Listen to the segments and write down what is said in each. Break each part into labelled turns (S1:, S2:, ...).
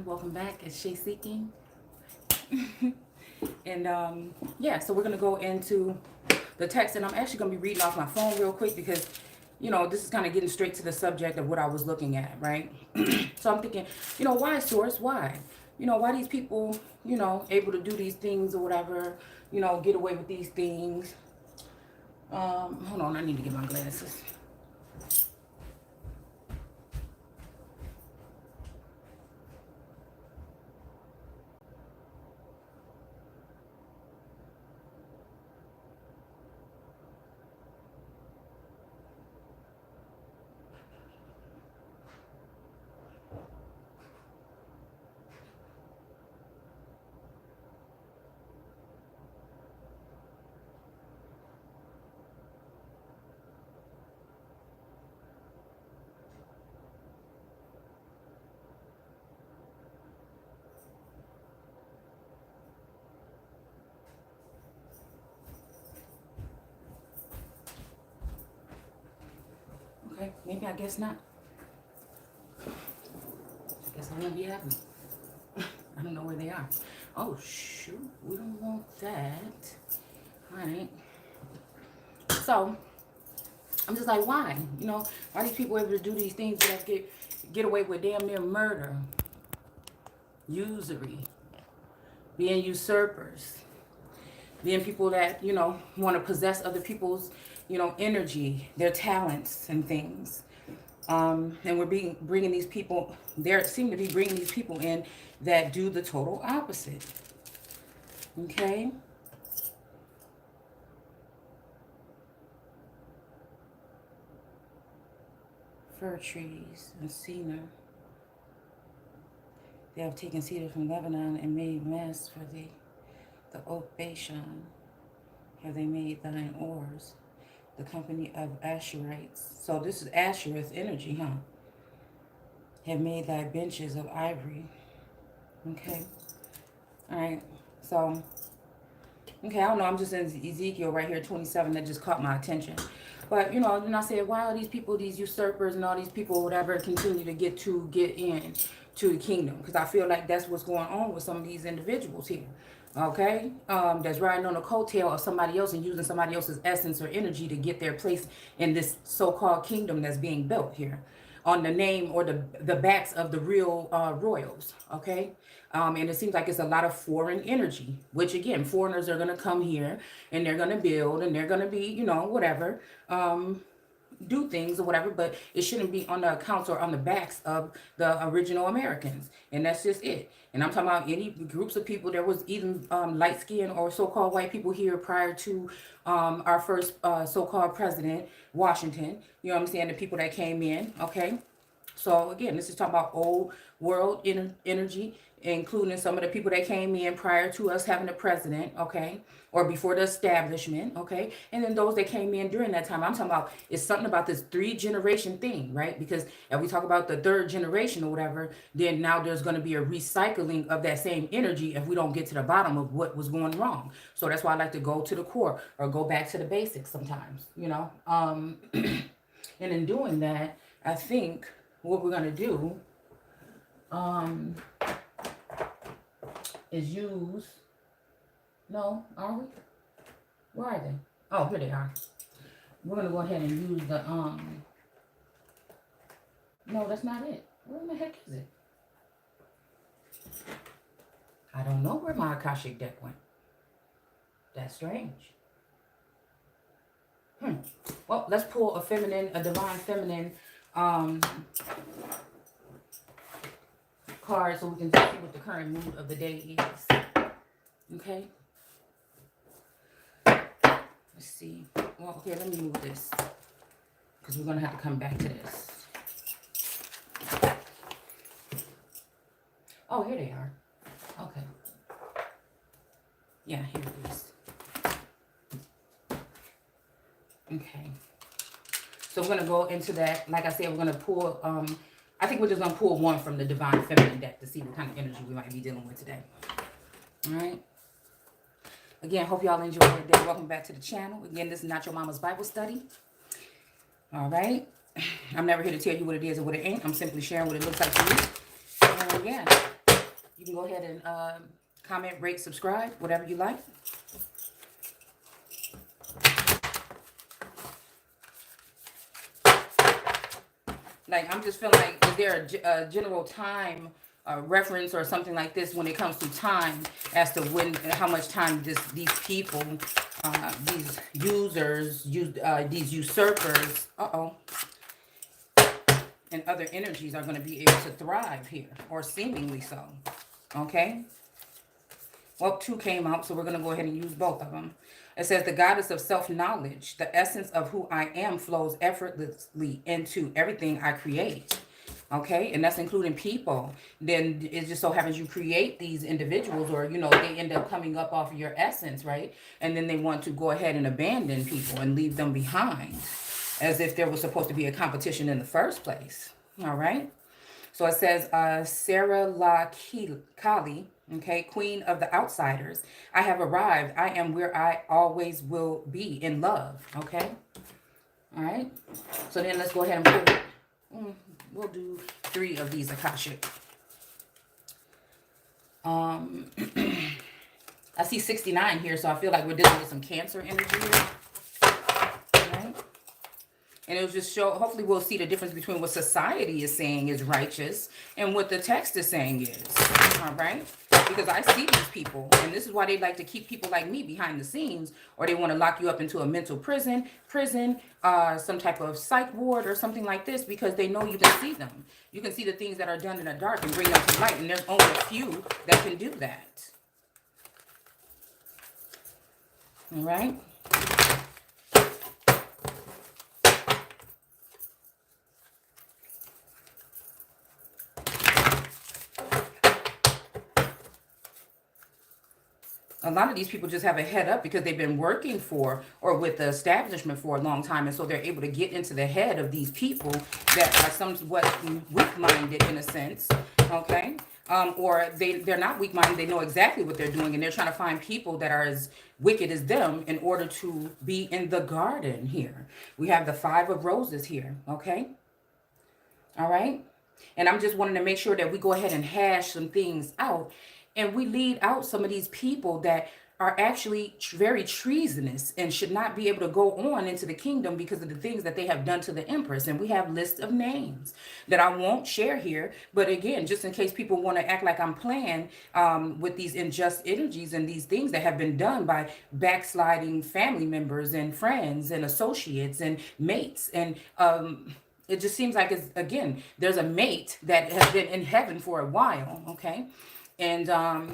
S1: Welcome back. It's Shay Seeking. And yeah, so we're going to go into the text. And I'm actually going to be reading off my phone real quick because, you know, this is kind of getting straight to the subject of what I was looking at, right? So I'm thinking, you know, why, Source? Why? You know, why these people, you know, able to do these things or whatever, you know, get away with these things. Hold on, I need to get my glasses. Okay, maybe I guess not. I guess I won't be happy. I don't know where they are. Oh, shoot. We don't want that. All right. So, I'm just like, why? You know, why are these people able to do these things that get away with damn near murder, usury, being usurpers, being people that, you know, want to possess other people's, you know, energy, their talents and things. And we're bringing these people, there seem to be bringing these people in that do the total opposite. Okay? Fir trees and cedar. They have taken cedar from Lebanon and made masts for thee. The oak Bashan have they made thine oars. The company of Asherites. So this is Ashereth energy, huh? Have made thy benches of ivory. Okay. All right. So, okay, I don't know. I'm just in Ezekiel right here, 27, that just caught my attention. But, you know, then I said, why are these people, these usurpers and all these people, whatever, continue to get in to the kingdom? Because I feel like that's what's going on with some of these individuals here. Okay? That's riding on a coattail of somebody else and using somebody else's essence or energy to get their place in this so-called kingdom that's being built here on the name or the backs of the real royals. Okay? And it seems like it's a lot of foreign energy, which again, foreigners are going to come here and they're going to build and they're going to be, you know, whatever, do things or whatever, but it shouldn't be on the accounts or on the backs of the original Americans. And that's just it. And I'm talking about any groups of people. There was even light-skinned or so-called white people here prior to our first so-called president, Washington. You know what I'm saying? The people that came in, okay? So again, this is talking about old world energy, including some of the people that came in prior to us having a president, okay, or before the establishment, okay, and then those that came in during that time. I'm talking about, it's something about this 3-generation thing, right? Because if we talk about the 3rd generation or whatever, then now there's going to be a recycling of that same energy if we don't get to the bottom of what was going wrong. So that's why I like to go to the core or go back to the basics sometimes, you know. And in doing that, I think what we're going to do is use, no, are we? Where are they? Oh, here they are. We're going to go ahead and use the, no, that's not it. Where in the heck is it? I don't know where my Akashic deck went. That's strange. Well, let's pull a divine feminine, card so we can see what the current mood of the day is. Okay. Let's see. Well, okay, let me move this because we're going to have to come back to this. Oh, here they are. Okay. Yeah, here it is. Okay. So we're going to go into that. Like I said, we're going to pull, I think we're just going to pull one from the Divine Feminine deck to see what kind of energy we might be dealing with today. All right. Again, hope y'all enjoyed your day. Welcome back to the channel. Again, this is Not Your Mama's Bible Study. All right. I'm never here to tell you what it is or what it ain't. I'm simply sharing what it looks like to me. And yeah, You can go ahead and comment, rate, subscribe, whatever you like. Like, I'm just feeling like, is there a general time reference or something like this when it comes to time as to when, how much time these people, these users, these usurpers, and other energies are going to be able to thrive here, or seemingly so. Okay? Well, 2 came out, so we're going to go ahead and use both of them. It says, the goddess of self-knowledge, the essence of who I am flows effortlessly into everything I create. Okay, and that's including people. Then it just so happens you create these individuals, or, you know, they end up coming up off of your essence, right? And then they want to go ahead and abandon people and leave them behind, as if there was supposed to be a competition in the first place. All right. So it says, Sarah La Kali, okay, queen of the outsiders. I have arrived. I am where I always will be, in love. Okay. All right. So then let's go ahead and pull. We'll do 3 of these Akashic. I see 69 here, so I feel like we're dealing with some Cancer energy here. And it'll just show, hopefully we'll see the difference between what society is saying is righteous and what the text is saying is. All right? Because I see these people, and this is why they like to keep people like me behind the scenes, or they want to lock you up into a mental prison, some type of psych ward or something like this, because they know you can see them. You can see the things that are done in the dark and bring them to light, and there's only a few that can do that. All right? A lot of these people just have a head up because they've been working for or with the establishment for a long time. And so they're able to get into the head of these people that are somewhat weak-minded in a sense, okay? Or they're not weak-minded. They know exactly what they're doing. And they're trying to find people that are as wicked as them in order to be in the garden here. We have the 5 of Roses here, okay? All right? And I'm just wanting to make sure that we go ahead and hash some things out. And we lead out some of these people that are actually very treasonous and should not be able to go on into the kingdom because of the things that they have done to the Empress. And we have lists of names that I won't share here. But again, just in case people want to act like I'm playing with these unjust energies and these things that have been done by backsliding family members and friends and associates and mates. And it just seems like, it's, again, there's a mate that has been in heaven for a while, okay? And, I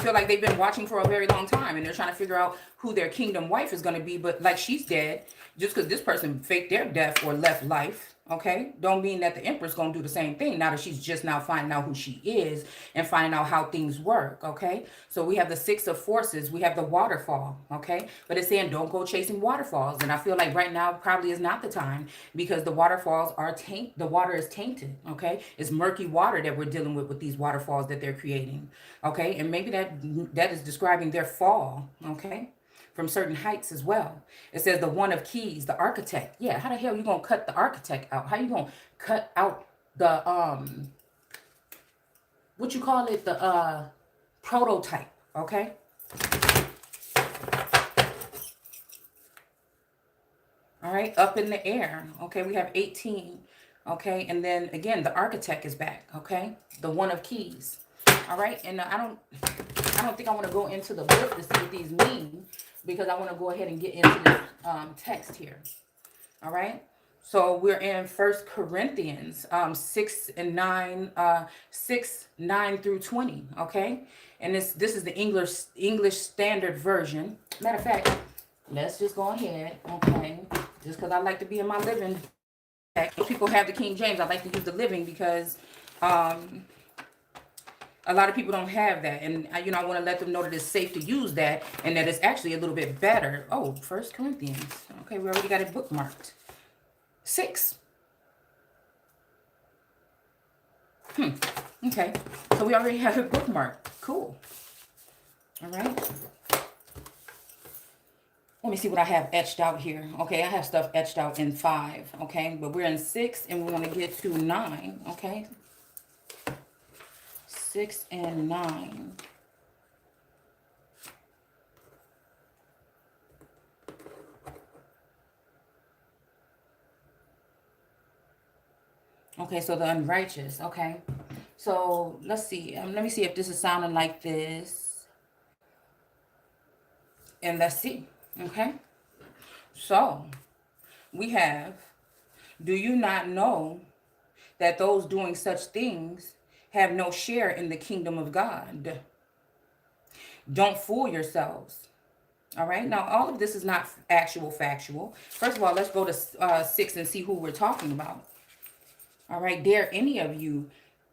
S1: feel like they've been watching for a very long time, and they're trying to figure out who their kingdom wife is going to be. But like, she's dead. Just because this person faked their death or left life, okay, don't mean that the Empress going to do the same thing now that she's just now finding out who she is and finding out how things work, okay? So we have the 6 of Forces. We have the waterfall, okay? But it's saying don't go chasing waterfalls. And I feel like right now probably is not the time, because the waterfalls are the water is tainted, okay? It's murky water that we're dealing with these waterfalls that they're creating, okay? And maybe that is describing their fall, okay? From certain heights as well. It says the 1 of Keys, the architect. Yeah, how the hell you gonna cut the architect out? How you gonna cut out the what you call it, the prototype, okay? All right, up in the air. Okay, we have 18. Okay, and then again, the architect is back. Okay, the 1 of Keys. All right, and I don't think I want to go into the book to see what these mean, because I want to go ahead and get into this text here. All right. So we're in 1 Corinthians 6 and 9, 6, 9 through 20. Okay. And this is the English Standard Version. Matter of fact, let's just go ahead. Okay. Just because I like to be in my living. People have the King James. I like to use the living because a lot of people don't have that. And, I want to let them know that it's safe to use that and that it's actually a little bit better. Oh, 1 Corinthians. Okay, we already got it bookmarked. 6. Okay, so we already have it bookmarked. Cool. All right. Let me see what I have etched out here. Okay, I have stuff etched out in 5. Okay, but we're in 6 and we want to get to 9. Okay. 6 and 9. Okay, so the unrighteous. Okay. So let's see. Let me see if this is sounding like this. And let's see. Okay. So we have, do you not know that those doing such things have no share in the kingdom of God? Don't fool yourselves. All right. Now, all of this is not actual factual. First of all, let's go to 6 and see who we're talking about. All right. Dare any of you,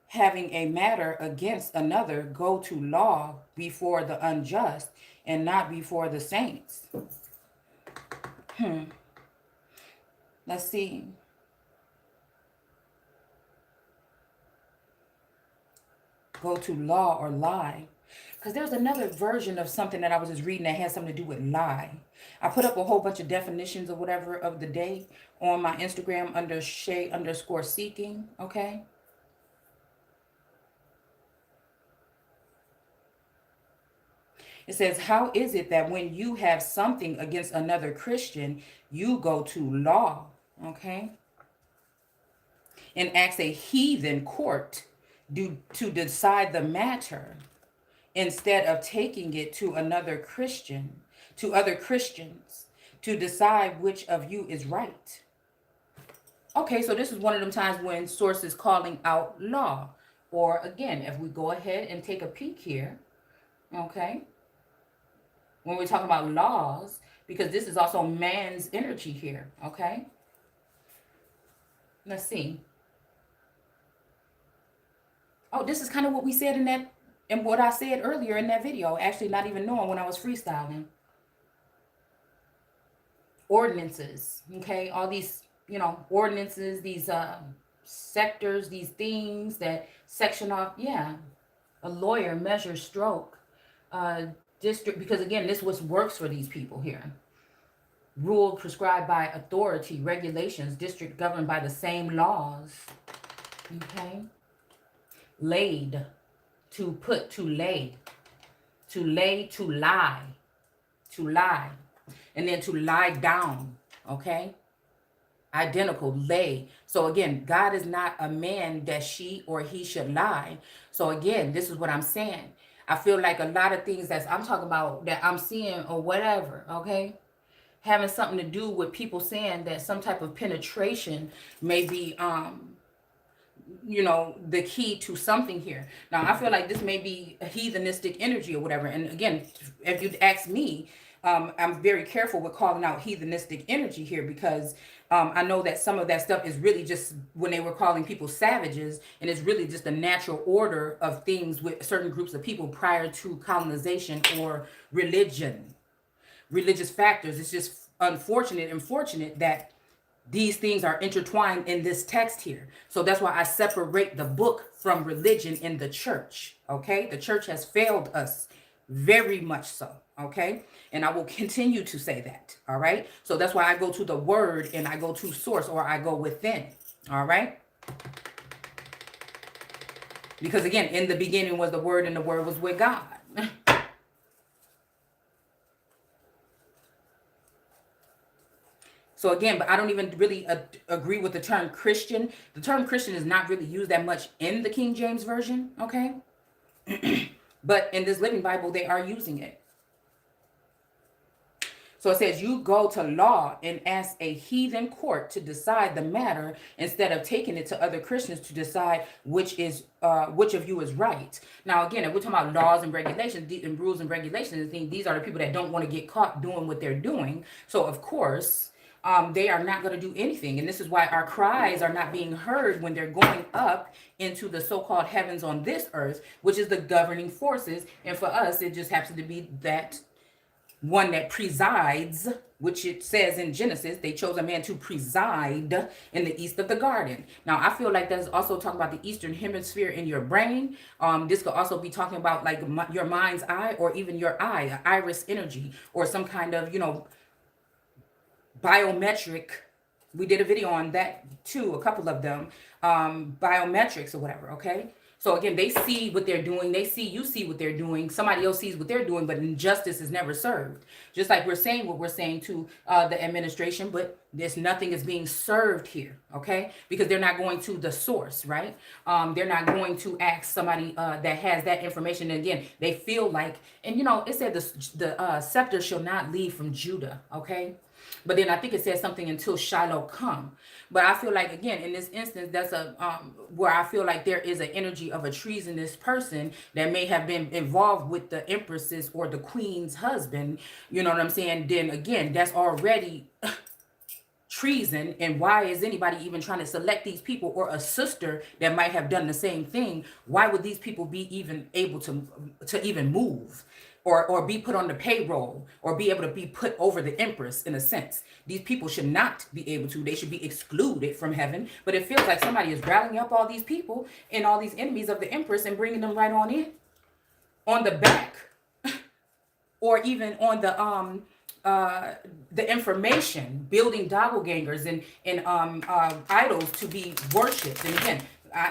S1: having a matter against another, go to law before the unjust and not before the saints? Let's see. Go to law or lie. Because there's another version of something that I was just reading that has something to do with lie. I put up a whole bunch of definitions or whatever of the day on my Instagram under Shay_seeking. Okay. It says, how is it that when you have something against another Christian, you go to law, okay, and ask a heathen court to decide the matter instead of taking it to another Christian, to other Christians, to decide which of you is right? Okay, so this is one of them times when source is calling out law. Or again, if we go ahead and take a peek here, okay, when we're talking about laws, because this is also man's energy here, okay? Let's see. Oh, this is kind of what we said in that, and what I said earlier in that video, actually not even knowing when I was freestyling. Ordinances, okay? All these, ordinances, these sectors, these things that section off, yeah. A lawyer, measure, stroke, district, because again, this was works for these people here. Rule prescribed by authority, regulations, district governed by the same laws. Okay. Laid, to put, to lay, to lay, to lie, and then to lie down. Okay. Identical, lay. So again, God is not a man that she or he should lie. So again, this is what I'm saying. I feel like a lot of things that I'm talking about, that I'm seeing or whatever, okay, having something to do with people saying that some type of penetration may be, the key to something here. Now, I feel like this may be a heathenistic energy or whatever. And again, if you'd ask me, I'm very careful with calling out heathenistic energy here, because I know that some of that stuff is really just when they were calling people savages, and it's really just a natural order of things with certain groups of people prior to colonization or religious factors. It's just unfortunate and fortunate that these things are intertwined in this text here. So that's why I separate the book from religion in the church. Okay. The church has failed us very much so. Okay. And I will continue to say that. All right. So that's why I go to the word and I go to source, or I go within. All right. Because again, in the beginning was the word, and the word was with God. So again, but I don't even really agree with the term Christian. The term Christian is not really used that much in the King James Version, okay? But in this Living Bible, they are using it. So it says, you go to law and ask a heathen court to decide the matter instead of taking it to other Christians to decide which of you is right. Now, again, if we're talking about laws and regulations and rules and regulations, these are the people that don't want to get caught doing what they're doing. So, of course, they are not going to do anything. And this is why our cries are not being heard when they're going up into the so-called heavens on this earth, which is the governing forces. And for us, it just happens to be that one that presides, which it says in Genesis, they chose a man to preside in the east of the garden. Now, I feel like that's also talking about the eastern hemisphere in your brain. This could also be talking about like your mind's eye, or even your eye, iris energy, or some kind of, biometric. We did a video on that too, a couple of them, biometrics or whatever, okay? So again, they see what they're doing. They see, you see what they're doing. Somebody else sees what they're doing, but injustice is never served. Just like we're saying what we're saying to the administration, but there's nothing is being served here, okay? Because they're not going to the source, right? They're not going to ask somebody that has that information. And again, they feel like, and it said the scepter shall not leave from Judah, okay? But then I think it says something until Shiloh come. But I feel like, again, in this instance, that's a where I feel like there is an energy of a treasonous person that may have been involved with the empress's or the queen's husband. You know what I'm saying? Then again, that's already treason. And why is anybody even trying to select these people, or a sister that might have done the same thing? Why would these people be even able to even move, or be put on the payroll, or be able to be put over the empress? In a sense, these people should not be able to. They should be excluded from heaven. But it feels like somebody is rallying up all these people and all these enemies of the empress and bringing them right on in, on the back, or even on the information, building doppelgangers and idols to be worshipped. And again,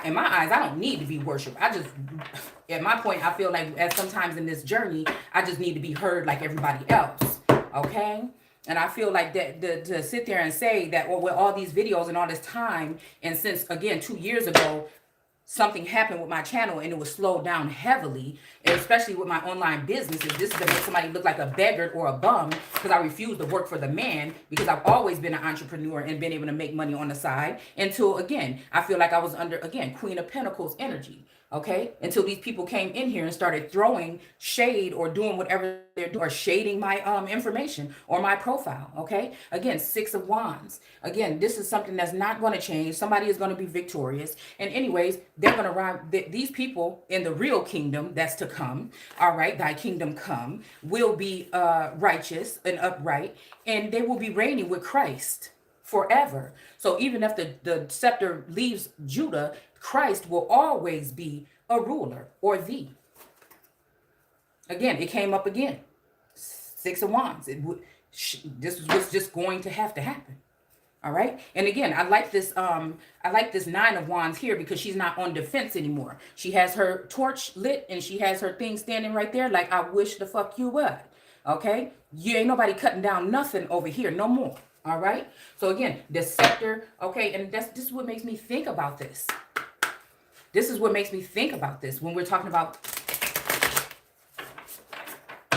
S1: in my eyes, I don't need to be worshipped. I just, at my point, I feel like at sometimes in this journey, I just need to be heard like everybody else. Okay? And I feel like that to sit there and say that, well, with all these videos and all this time, and since, again, 2 years ago, something happened with my channel and it was slowed down heavily, and especially with my online businesses. This is to make somebody look like a beggar or a bum, because I refuse to work for the man, because I've always been an entrepreneur and been able to make money on the side, until, again, I feel like I was under, again, Queen of Pentacles energy. Okay, until these people came in here and started throwing shade or doing whatever they're doing, or shading my information or my profile. Okay, again, 6 of Wands. Again, this is something that's not going to change. Somebody is going to be victorious, and anyways, they're going to ride. These people in the real kingdom that's to come, all right, thy kingdom come, will be righteous and upright, and they will be reigning with Christ forever. So even if the scepter leaves Judah, Christ will always be a ruler, or the. Again, it came up again. 6 of Wands. This was what's just going to have to happen. All right. And again, I like this 9 of Wands here, because she's not on defense anymore. She has her torch lit and she has her thing standing right there like, I wish the fuck you would. Okay. You ain't nobody cutting down nothing over here no more. All right. So again, the scepter. Okay. And this is what makes me think about this. This is what makes me think about this when we're talking about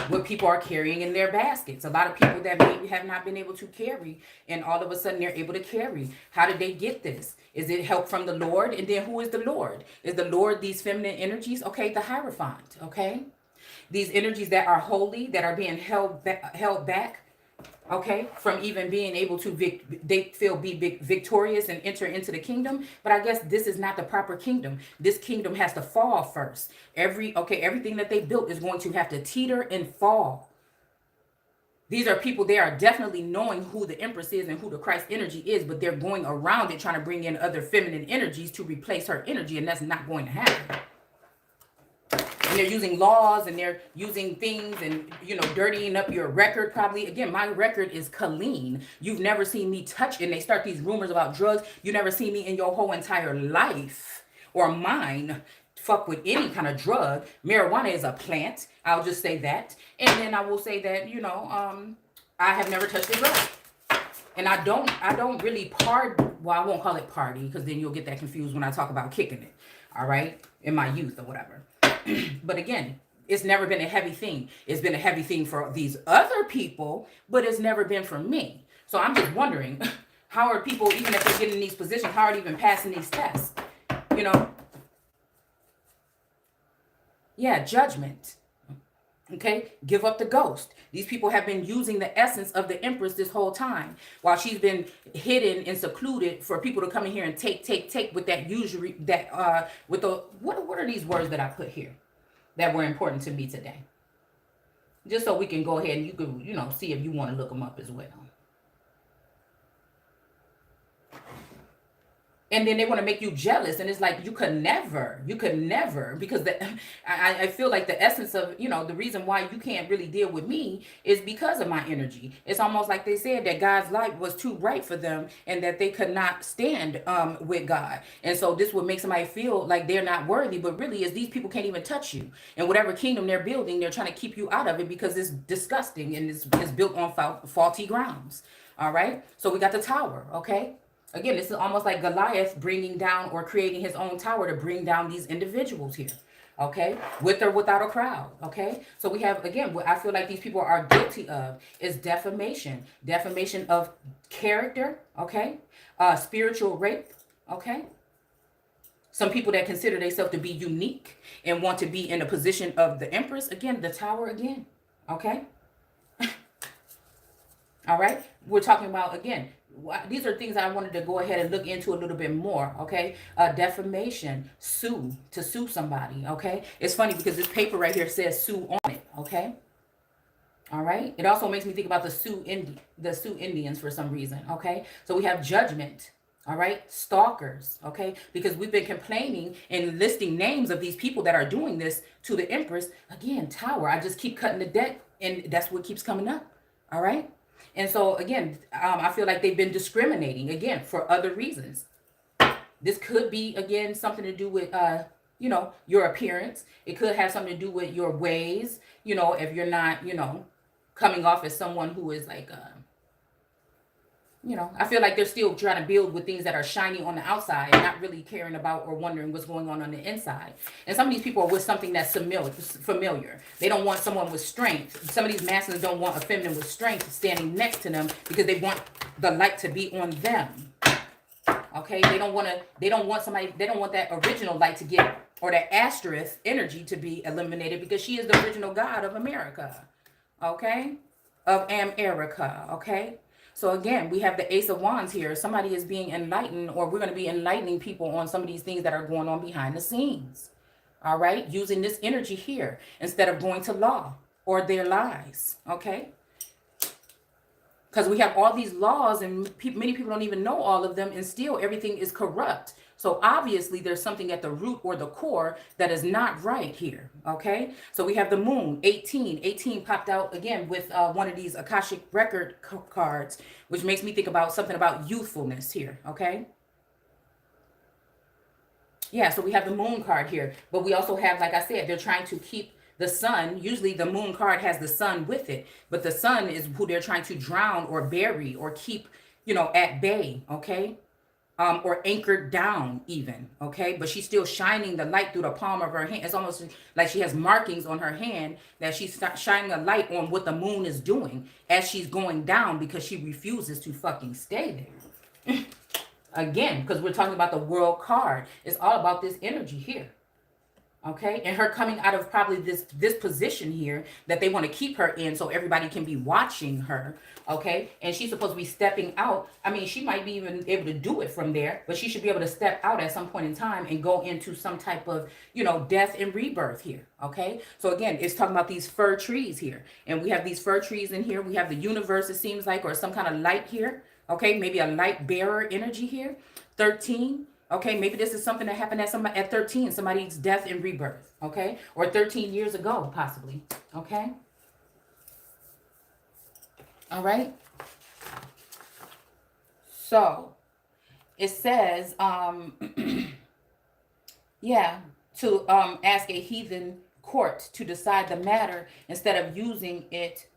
S1: what people are carrying in their baskets. A lot of people that maybe have not been able to carry, and all of a sudden they're able to carry. How did they get this? Is it help from the Lord? And then who is the Lord? Is the Lord these feminine energies? Okay, the Hierophant. Okay, these energies that are holy, that are being held back. Okay, from even being able to be victorious and enter into the kingdom. But I guess this is not the proper kingdom. This kingdom has to fall first. Everything that they built is going to have to teeter and fall. These are people, they are definitely knowing who the Empress is and who the Christ energy is, but they're going around it trying to bring in other feminine energies to replace her energy, and that's not going to happen. And they're using laws, and they're using things, and dirtying up your record. Probably, again, my record is clean. You've never seen me touch, and they start these rumors about drugs. You never seen me in your whole entire life, or mine, fuck with any kind of drug. Marijuana is a plant. I'll just say that. And then I will say that, I have never touched a drug. And I don't really party. Well, I won't call it party, because then you'll get that confused when I talk about kicking it. All right, in my youth or whatever. But again, it's never been a heavy thing. It's been a heavy thing for these other people, but it's never been for me. So I'm just wondering, how are people, even if they're getting in these positions, how are they even passing these tests? Yeah, judgment. Okay, give up the ghost. These people have been using the essence of the Empress this whole time, while she's been hidden and secluded for people to come in here and take with that usury, that with the what are these words that I put here that were important to me today? Just so we can go ahead and you could see if you want to look them up as well. And then they want to make you jealous, and it's like you could never, because I feel like the essence of, the reason why you can't really deal with me is because of my energy. It's almost like they said that God's light was too bright for them, and that they could not stand with God. And so this would make somebody feel like they're not worthy, but really is these people can't even touch you. And whatever kingdom they're building, they're trying to keep you out of it because it's disgusting, and it's built on faulty grounds. All right, so we got the tower. Okay, again, this is almost like Goliath bringing down or creating his own tower to bring down these individuals here. Okay, with or without a crowd. Okay, so we have, again, what I feel like these people are guilty of is defamation of character. Okay, spiritual rape. Okay, some people that consider themselves to be unique and want to be in a position of the empress. Again, the tower again. Okay. All right, we're talking about, again, these are things I wanted to go ahead and look into a little bit more. Okay, defamation, to sue somebody. Okay, it's funny because this paper right here says sue on it. Okay, all right. It also makes me think about the Sioux Indians for some reason. Okay, so we have judgment. All right, stalkers. Okay, because we've been complaining and listing names of these people that are doing this to the empress. Again, tower. I just keep cutting the deck, and that's what keeps coming up. All right. And so, again, I feel like they've been discriminating, again, for other reasons. This could be, again, something to do with, your appearance. It could have something to do with your ways, if you're not, coming off as someone who is like, I feel like they're still trying to build with things that are shiny on the outside and not really caring about or wondering what's going on the inside. And some of these people are with something that's familiar. They don't want someone with strength. Some of these masculines don't want a feminine with strength standing next to them because they want the light to be on them. Okay, they don't want that original light to get, or that asterisk energy to be eliminated, because she is the original god of America. Okay, of America. Okay. So again, we have the Ace of Wands here. Somebody is being enlightened, or we're going to be enlightening people on some of these things that are going on behind the scenes. All right, using this energy here instead of going to law or their lies. Okay. Because we have all these laws, and many people don't even know all of them, and still everything is corrupt. So obviously there's something at the root or the core that is not right here. Okay, so we have the moon, 18. 18 popped out again with one of these Akashic record cards, which makes me think about something about youthfulness here. Okay, yeah, so we have the moon card here, but we also have, like I said, they're trying to keep the sun. Usually the moon card has the sun with it, but the sun is who they're trying to drown or bury or keep, at bay. Okay, or anchored down even. Okay, but she's still shining the light through the palm of her hand. It's almost like she has markings on her hand that she's shining a light on what the moon is doing as she's going down, because she refuses to fucking stay there. Again, because we're talking about the world card. It's all about this energy here. Okay, and her coming out of probably this position here that they want to keep her in so everybody can be watching her. Okay, and she's supposed to be stepping out. I mean, she might be even able to do it from there, but she should be able to step out at some point in time and go into some type of, death and rebirth here. Okay, so again, it's talking about these fir trees here, and we have these fir trees in here. We have the universe, it seems like, or some kind of light here. Okay, maybe a light bearer energy here. 13. Okay, maybe this is something that happened at 13, somebody's death and rebirth. Okay, or 13 years ago, possibly. Okay. All right. So it says, yeah, to ask a heathen court to decide the matter instead of using it,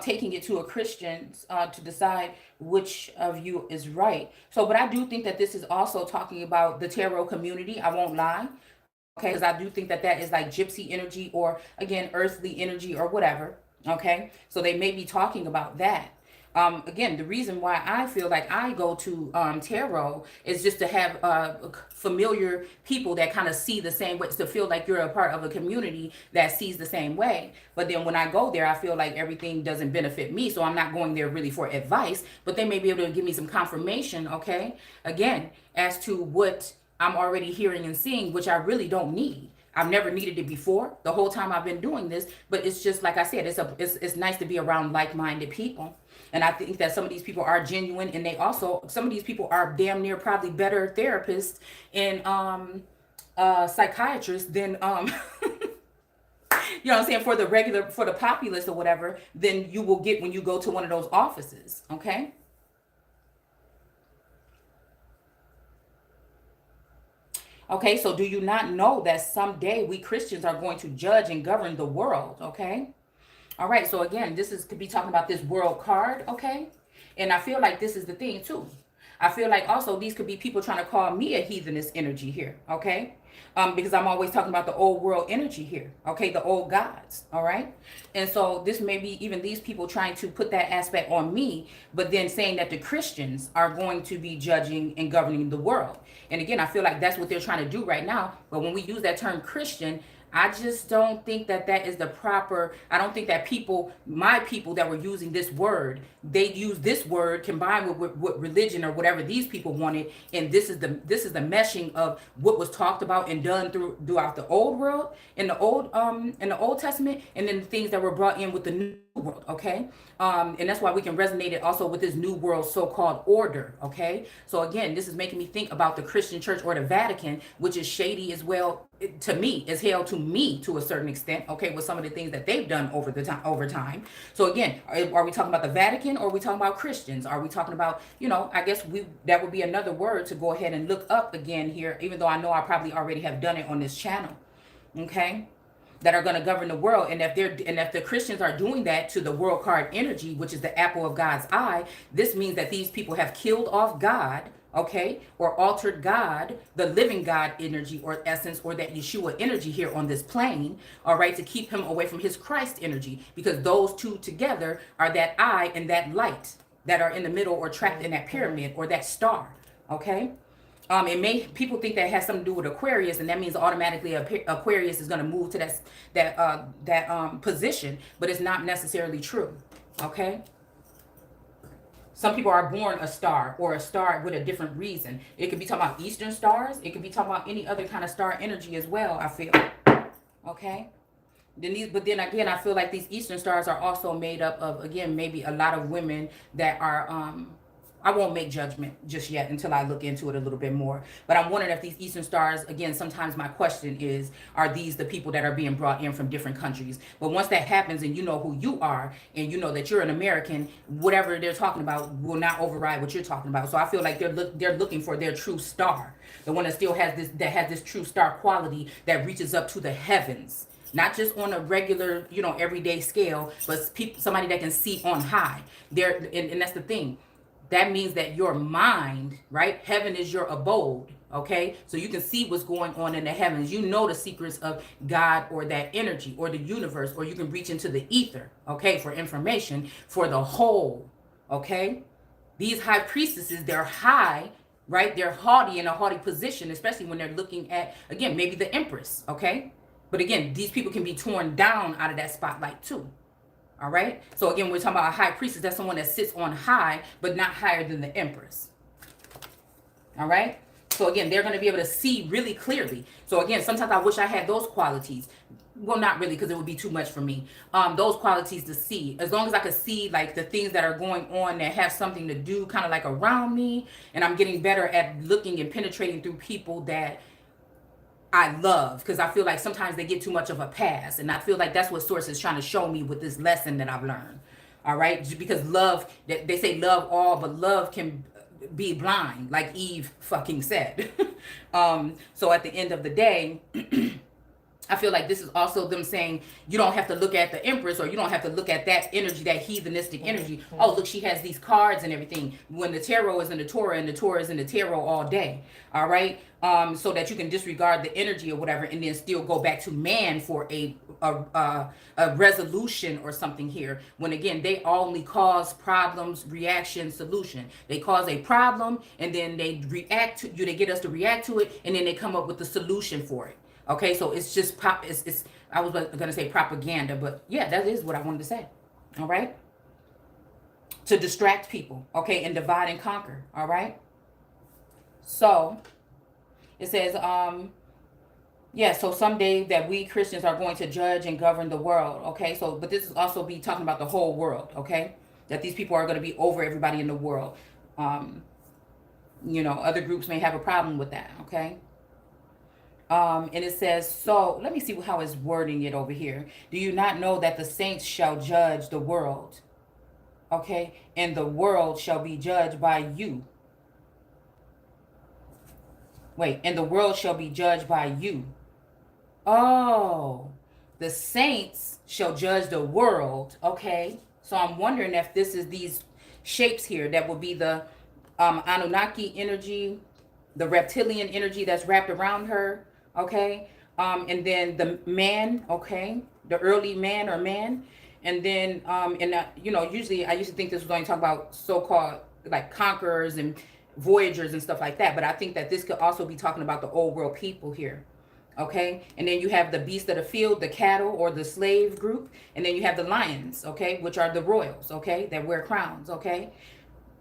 S1: taking it to a Christian to decide which of you is right. So, but I do think that this is also talking about the tarot community. I won't lie. Okay, because I do think that that is like gypsy energy, or again, earthly energy, or whatever. Okay, so they may be talking about that. Again, the reason why I feel like I go to tarot is just to have familiar people that kind of see the same way, to feel like you're a part of a community that sees the same way. But then when I go there, I feel like everything doesn't benefit me, so I'm not going there really for advice, but they may be able to give me some confirmation, okay, again, as to what I'm already hearing and seeing, which I really don't need. I've never needed it before the whole time I've been doing this, but it's just like I said, it's nice to be around like-minded people. And I think that some of these people are genuine, and they also, some of these people are damn near probably better therapists and psychiatrists than you know what I'm saying, for the regular, for the populace or whatever, than you will get when you go to one of those offices. Okay. Okay, so do you not know that someday we Christians are going to judge and govern the world? Okay. All right, so again, this is could be talking about this world card, okay? And I feel like this is the thing too. I feel like also these could be people trying to call me a heathenist energy here, okay? Because I'm always talking about the old world energy here, okay? The old gods, all right? And so this may be even these people trying to put that aspect on me, but then saying that the Christians are going to be judging and governing the world. And again, I feel like that's what they're trying to do right now. But when we use that term Christian, I just don't think that that is the proper. I don't think that people, my people that were using this word, they use this word combined with what religion or whatever these people wanted, and this is the meshing of what was talked about and done throughout the old world in the Old Testament, and then the things that were brought in with the new world. Okay. And that's why we can resonate it also with this new world so-called order. Okay. So again, this is making me think about the Christian church or the Vatican, which is shady as well to me, is hell to me to a certain extent. Okay. With some of the things that they've done over time. So again, are we talking about the Vatican, or are we talking about Christians? Are we talking about, I guess that would be another word to go ahead and look up again here, even though I know I probably already have done it on this channel. Okay. That are going to govern the world. And if the Christians are doing that to the world card energy, which is the apple of God's eye, this means that these people have killed off God, okay, or altered God, the living God energy or essence, or that Yeshua energy here on this plane, all right, to keep him away from his Christ energy, because those two together are that eye and that light that are in the middle or trapped in that pyramid or that star. Okay. People think that has something to do with Aquarius, and that means automatically Aquarius is going to move to that position, but it's not necessarily true. Okay. Some people are born a star, or a star with a different reason. It could be talking about Eastern stars. It could be talking about any other kind of star energy as well, I feel. Okay. But then again, I feel like these Eastern stars are also made up of, again, maybe a lot of women that are I won't make judgment just yet until I look into it a little bit more. But I'm wondering if these Eastern stars, again, sometimes my question is, are these the people that are being brought in from different countries? But once that happens and you know who you are and you know that you're an American, whatever they're talking about will not override what you're talking about. So I feel like they're looking for their true star, the one that still has this true star quality that reaches up to the heavens. Not just on a regular, everyday scale, but somebody that can see on high. And that's the thing. That means that your mind, right? Heaven is your abode, okay? So you can see what's going on in the heavens. You know the secrets of God or that energy or the universe, or you can reach into the ether, okay, for information for the whole, okay? These high priestesses, they're high, right? They're haughty in a haughty position, especially when they're looking at, again, maybe the empress, okay? But again, these people can be torn down out of that spotlight too. All right. So again, we're talking about a high priestess. That's someone that sits on high, but not higher than the empress. All right. So again, they're going to be able to see really clearly. So again, sometimes I wish I had those qualities. Well, not really, because it would be too much for me. Those qualities to see, as long as I could see like the things that are going on that have something to do kind of like around me, and I'm getting better at looking and penetrating through people that I love, because I feel like sometimes they get too much of a pass, and I feel like that's what Source is trying to show me with this lesson that I've learned. All right, because love, they say love all, but love can be blind, like Eve fucking said. So at the end of the day, I feel like this is also them saying you don't have to look at the empress, or you don't have to look at that energy, that heathenistic energy. Oh, look, she has these cards and everything. When the tarot is in the Torah and the Torah is in the tarot all day. All right. So that you can disregard the energy or whatever, and then still go back to man for a resolution or something here. When again, they only cause problems, reaction, solution. They cause a problem, and then they react to you. They get us to react to it, and then they come up with the solution for it. Okay, so it's just it's I was gonna say propaganda, but yeah, that is what I wanted to say. All right, to distract people, okay, and divide and conquer. All right. So it says, yeah, so someday that we Christians are going to judge and govern the world. Okay, so but this is also be talking about the whole world. Okay, that these people are going to be over everybody in the world. You know, other groups may have a problem with that, okay? And it says, so let me see how it's wording it over here. Do you not know that the saints shall judge the world? Okay, and the world shall be judged by you. Wait, and the world shall be judged by you. Oh, the saints shall judge the world. Okay, so I'm wondering if this is these shapes here that will be the Anunnaki energy, the reptilian energy that's wrapped around her. Okay, and then the man. Okay, the early man or man, and then you know, usually I used to think this was going to talk about so-called like conquerors and voyagers and stuff like that, but I think that this could also be talking about the old world people here. Okay, and then you have the beast of the field, the cattle or the slave group, and then you have the lions, okay, which are the royals, okay, that wear crowns. Okay,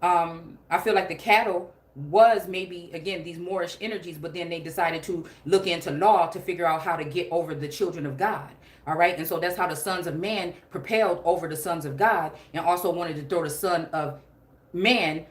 S1: I feel like the cattle was maybe again these Moorish energies, but then they decided to look into law to figure out how to get over the children of God. All right, and so that's how the sons of man propelled over the sons of God, and also wanted to throw the son of man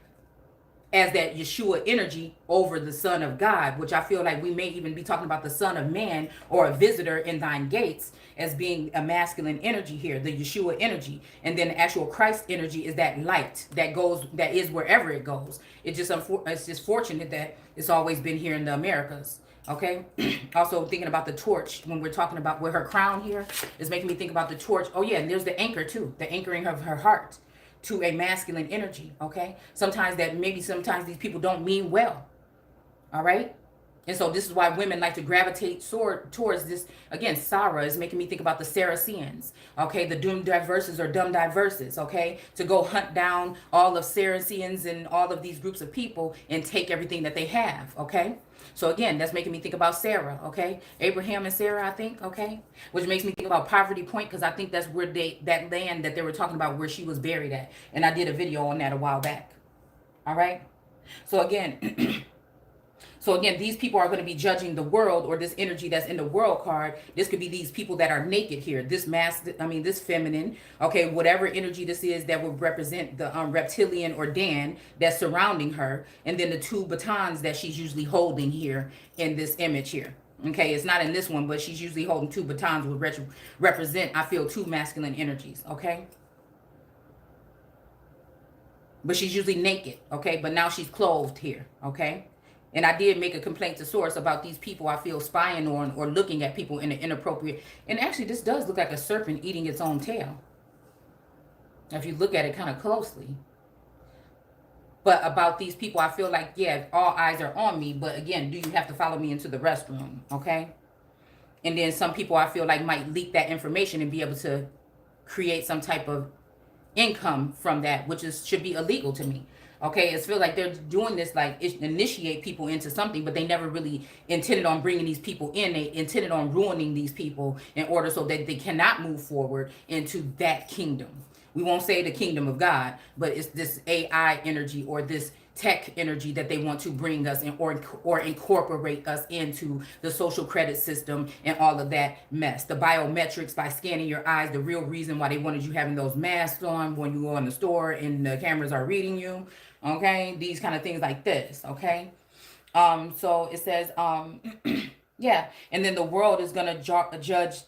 S1: as that Yeshua energy over the Son of God, which I feel like we may even be talking about the Son of Man or a visitor in thine gates as being a masculine energy here, the Yeshua energy. And then the actual Christ energy is that light that goes, that is wherever it goes. It's just fortunate that it's always been here in the Americas. Okay. Also thinking about the torch when we're talking about with her crown here is making me think about the torch. Oh yeah, and there's the anchor too, the anchoring of her heart to a masculine energy. Okay, sometimes these people don't mean well. All right, and so this is why women like to gravitate towards this. Again, Sarah is making me think about the Saracens. Okay, the doomed diverses or dumb diverses. Okay, to go hunt down all of Saracens and all of these groups of people and take everything that they have. Okay, so again, that's making me think about Sarah. Okay, Abraham and Sarah, I think. Okay, which makes me think about Poverty Point, because I think that's where that land that they were talking about, where she was buried at, and I did a video on that a while back. All right, so again. So again, these people are going to be judging the world, or this energy that's in the world card. This could be these people that are naked here. This this feminine, okay, whatever energy this is that would represent the reptilian or Dan that's surrounding her. And then the two batons that she's usually holding here in this image here. Okay, it's not in this one, but she's usually holding two batons would represent, I feel, two masculine energies. Okay. But she's usually naked. Okay. But now she's clothed here. Okay. And I did make a complaint to Source about these people I feel spying on or looking at people in an inappropriate. And actually, this does look like a serpent eating its own tail, if you look at it kind of closely. But about these people, I feel like, yeah, all eyes are on me. But again, do you have to follow me into the restroom? Okay. And then some people I feel like might leak that information and be able to create some type of income from that, which should be illegal to me. Okay, it's feel like they're doing this like initiate people into something, but they never really intended on bringing these people in. They intended on ruining these people in order so that they cannot move forward into that kingdom. We won't say the kingdom of God, but it's this AI energy or this tech energy that they want to bring us in, or incorporate us into the social credit system and all of that mess. The biometrics by scanning your eyes, the real reason why they wanted you having those masks on when you go in the store and the cameras are reading you. Okay, these kind of things like this. Okay, so it says yeah, and then the world is gonna judge.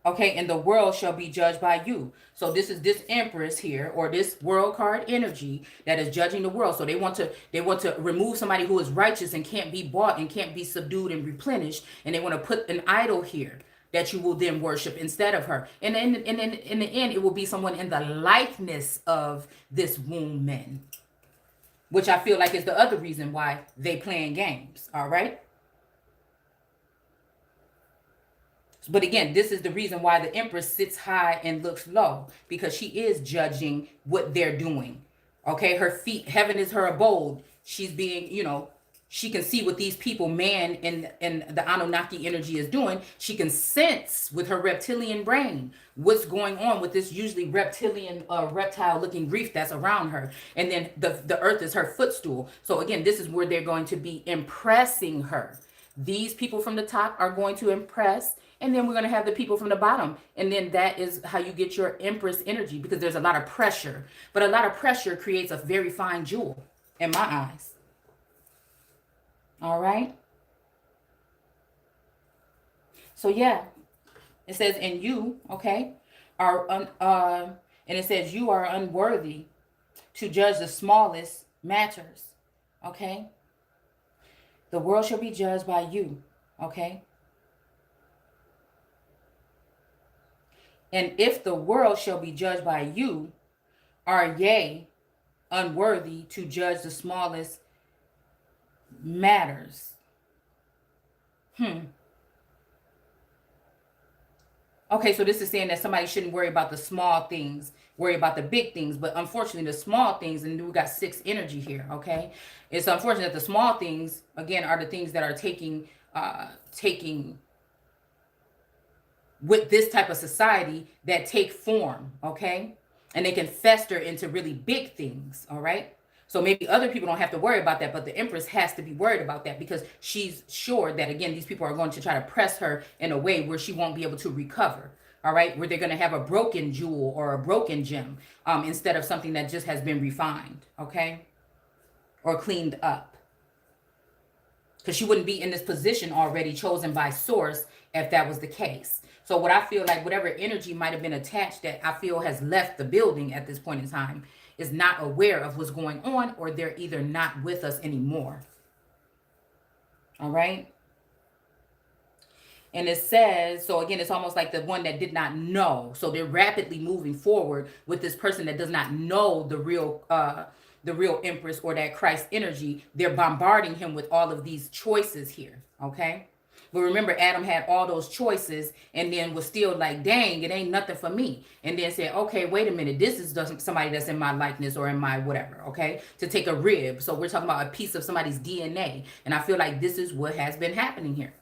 S1: Okay, and the world shall be judged by you. So this is this empress here, or this world card energy that is judging the world. So they want to remove somebody who is righteous and can't be bought and can't be subdued and replenished, and they want to put an idol here that you will then worship instead of her. And in the end, it will be someone in the likeness of this womb men, which I feel like is the other reason why they playing games. All right. But again, this is the reason why the Empress sits high and looks low, because she is judging what they're doing. Okay, her feet, heaven is her abode. She's being, she can see what these people, man, and the Anunnaki energy is doing. She can sense with her reptilian brain what's going on with this usually reptilian, reptile-looking reef that's around her. And then the earth is her footstool. So again, this is where they're going to be impressing her. These people from the top are going to impress, and then we're going to have the people from the bottom. And then that is how you get your Empress energy, because there's a lot of pressure. But a lot of pressure creates a very fine jewel in my eyes. All right? So yeah, it says, and you, okay, and it says you are unworthy to judge the smallest matters, okay? The world shall be judged by you, okay? And if the world shall be judged by you, are ye unworthy to judge the smallest matters? Okay, so this is saying that somebody shouldn't worry about the small things, worry about the big things. But unfortunately, the small things, and we got 6 energy here, okay? It's unfortunate that the small things, again, are the things that are taking with this type of society that take form, okay? And they can fester into really big things, all right? So maybe other people don't have to worry about that, but the Empress has to be worried about that, because she's sure that, again, these people are going to try to press her in a way where she won't be able to recover, all right? Where they're going to have a broken jewel or a broken gem instead of something that just has been refined, okay? Or cleaned up. Because she wouldn't be in this position already chosen by source if that was the case. So what I feel like, whatever energy might have been attached that I feel has left the building at this point in time, is not aware of what's going on, or they're either not with us anymore. All right. And it says, so again, it's almost like the one that did not know. So they're rapidly moving forward with this person that does not know the real Empress or that Christ energy. They're bombarding him with all of these choices here. Okay. But remember, Adam had all those choices and then was still like, dang, it ain't nothing for me. And then said, okay, wait a minute. This is somebody that's in my likeness or in my whatever, okay? To take a rib. So we're talking about a piece of somebody's DNA. And I feel like this is what has been happening here.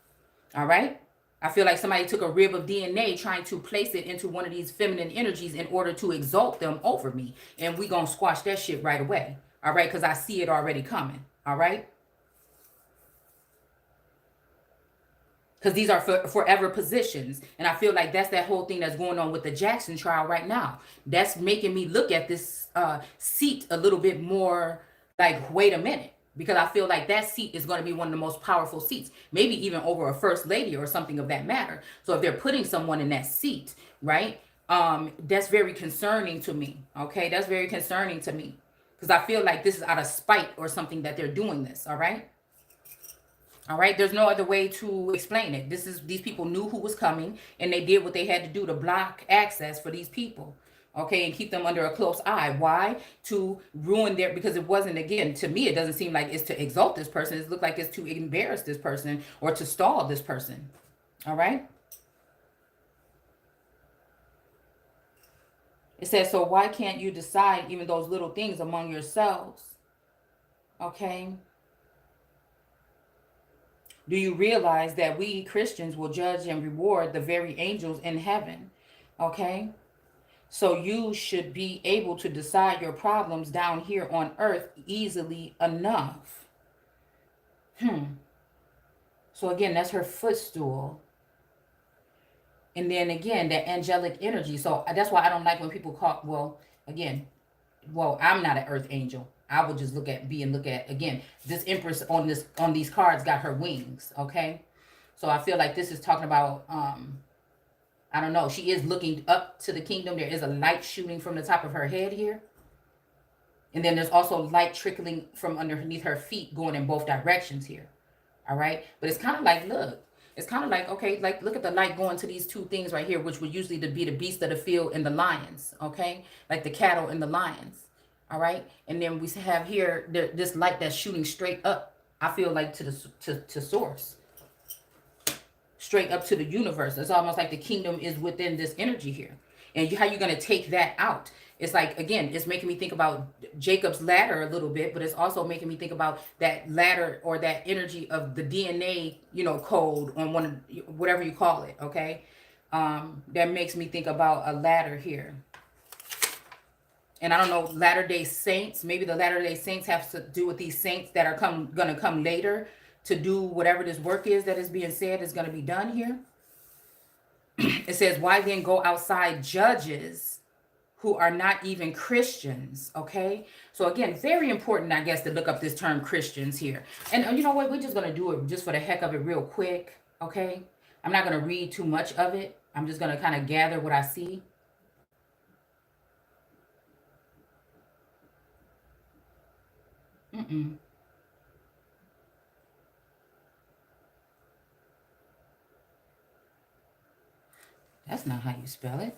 S1: All right? I feel like somebody took a rib of DNA trying to place it into one of these feminine energies in order to exalt them over me. And we gonna squash that shit right away. All right? Because I see it already coming. All right? Because these are forever positions. And I feel like that's that whole thing that's going on with the Jackson trial right now. That's making me look at this seat a little bit more like, wait a minute. Because I feel like that seat is going to be one of the most powerful seats. Maybe even over a first lady or something of that matter. So if they're putting someone in that seat, right? That's very concerning to me. Okay, that's very concerning to me. Because I feel like this is out of spite or something that they're doing this, all right? All right, there's no other way to explain it. These people knew who was coming, and they did what they had to do to block access for these people. Okay, and keep them under a close eye. Why? To ruin because it wasn't, again, to me, it doesn't seem like it's to exalt this person. It looks like it's to embarrass this person or to stall this person. All right. It says, so why can't you decide even those little things among yourselves? Okay. Do you realize that we Christians will judge and reward the very angels in heaven? Okay. So you should be able to decide your problems down here on earth easily enough. So again, that's her footstool. And then again, that angelic energy. So that's why I don't like when people call, I'm not an earth angel. I will just look at again, this Empress on these cards got her wings, okay? So I feel like this is talking about I don't know. She is looking up to the kingdom. There is a light shooting from the top of her head here. And then there's also light trickling from underneath her feet going in both directions here. All right. But it's kind of like, look, it's kind of like, okay, like look at the light going to these two things right here, which would usually be the beast of the field and the lions. Okay. Like the cattle and the lions. All right. And then we have here this light that's shooting straight up. I feel like to source. Straight up to the universe. It's almost like the kingdom is within this energy here. And how you're going to take that out. It's like, again, it's making me think about Jacob's ladder a little bit, but it's also making me think about that ladder or that energy of the DNA, code on whatever you call it, okay? That makes me think about a ladder here. And I don't know, Latter-day Saints, maybe the Latter-day Saints have to do with these saints that are going to come later. to do whatever this work is that is being said is going to be done here. It says, why then go outside judges who are not even Christians? Okay. So again, very important, I guess, to look up this term Christians here. And you know what? We're just going to do it just for the heck of it real quick. Okay. I'm not going to read too much of it. I'm just going to kind of gather what I see. Mm-mm. That's not how you spell it.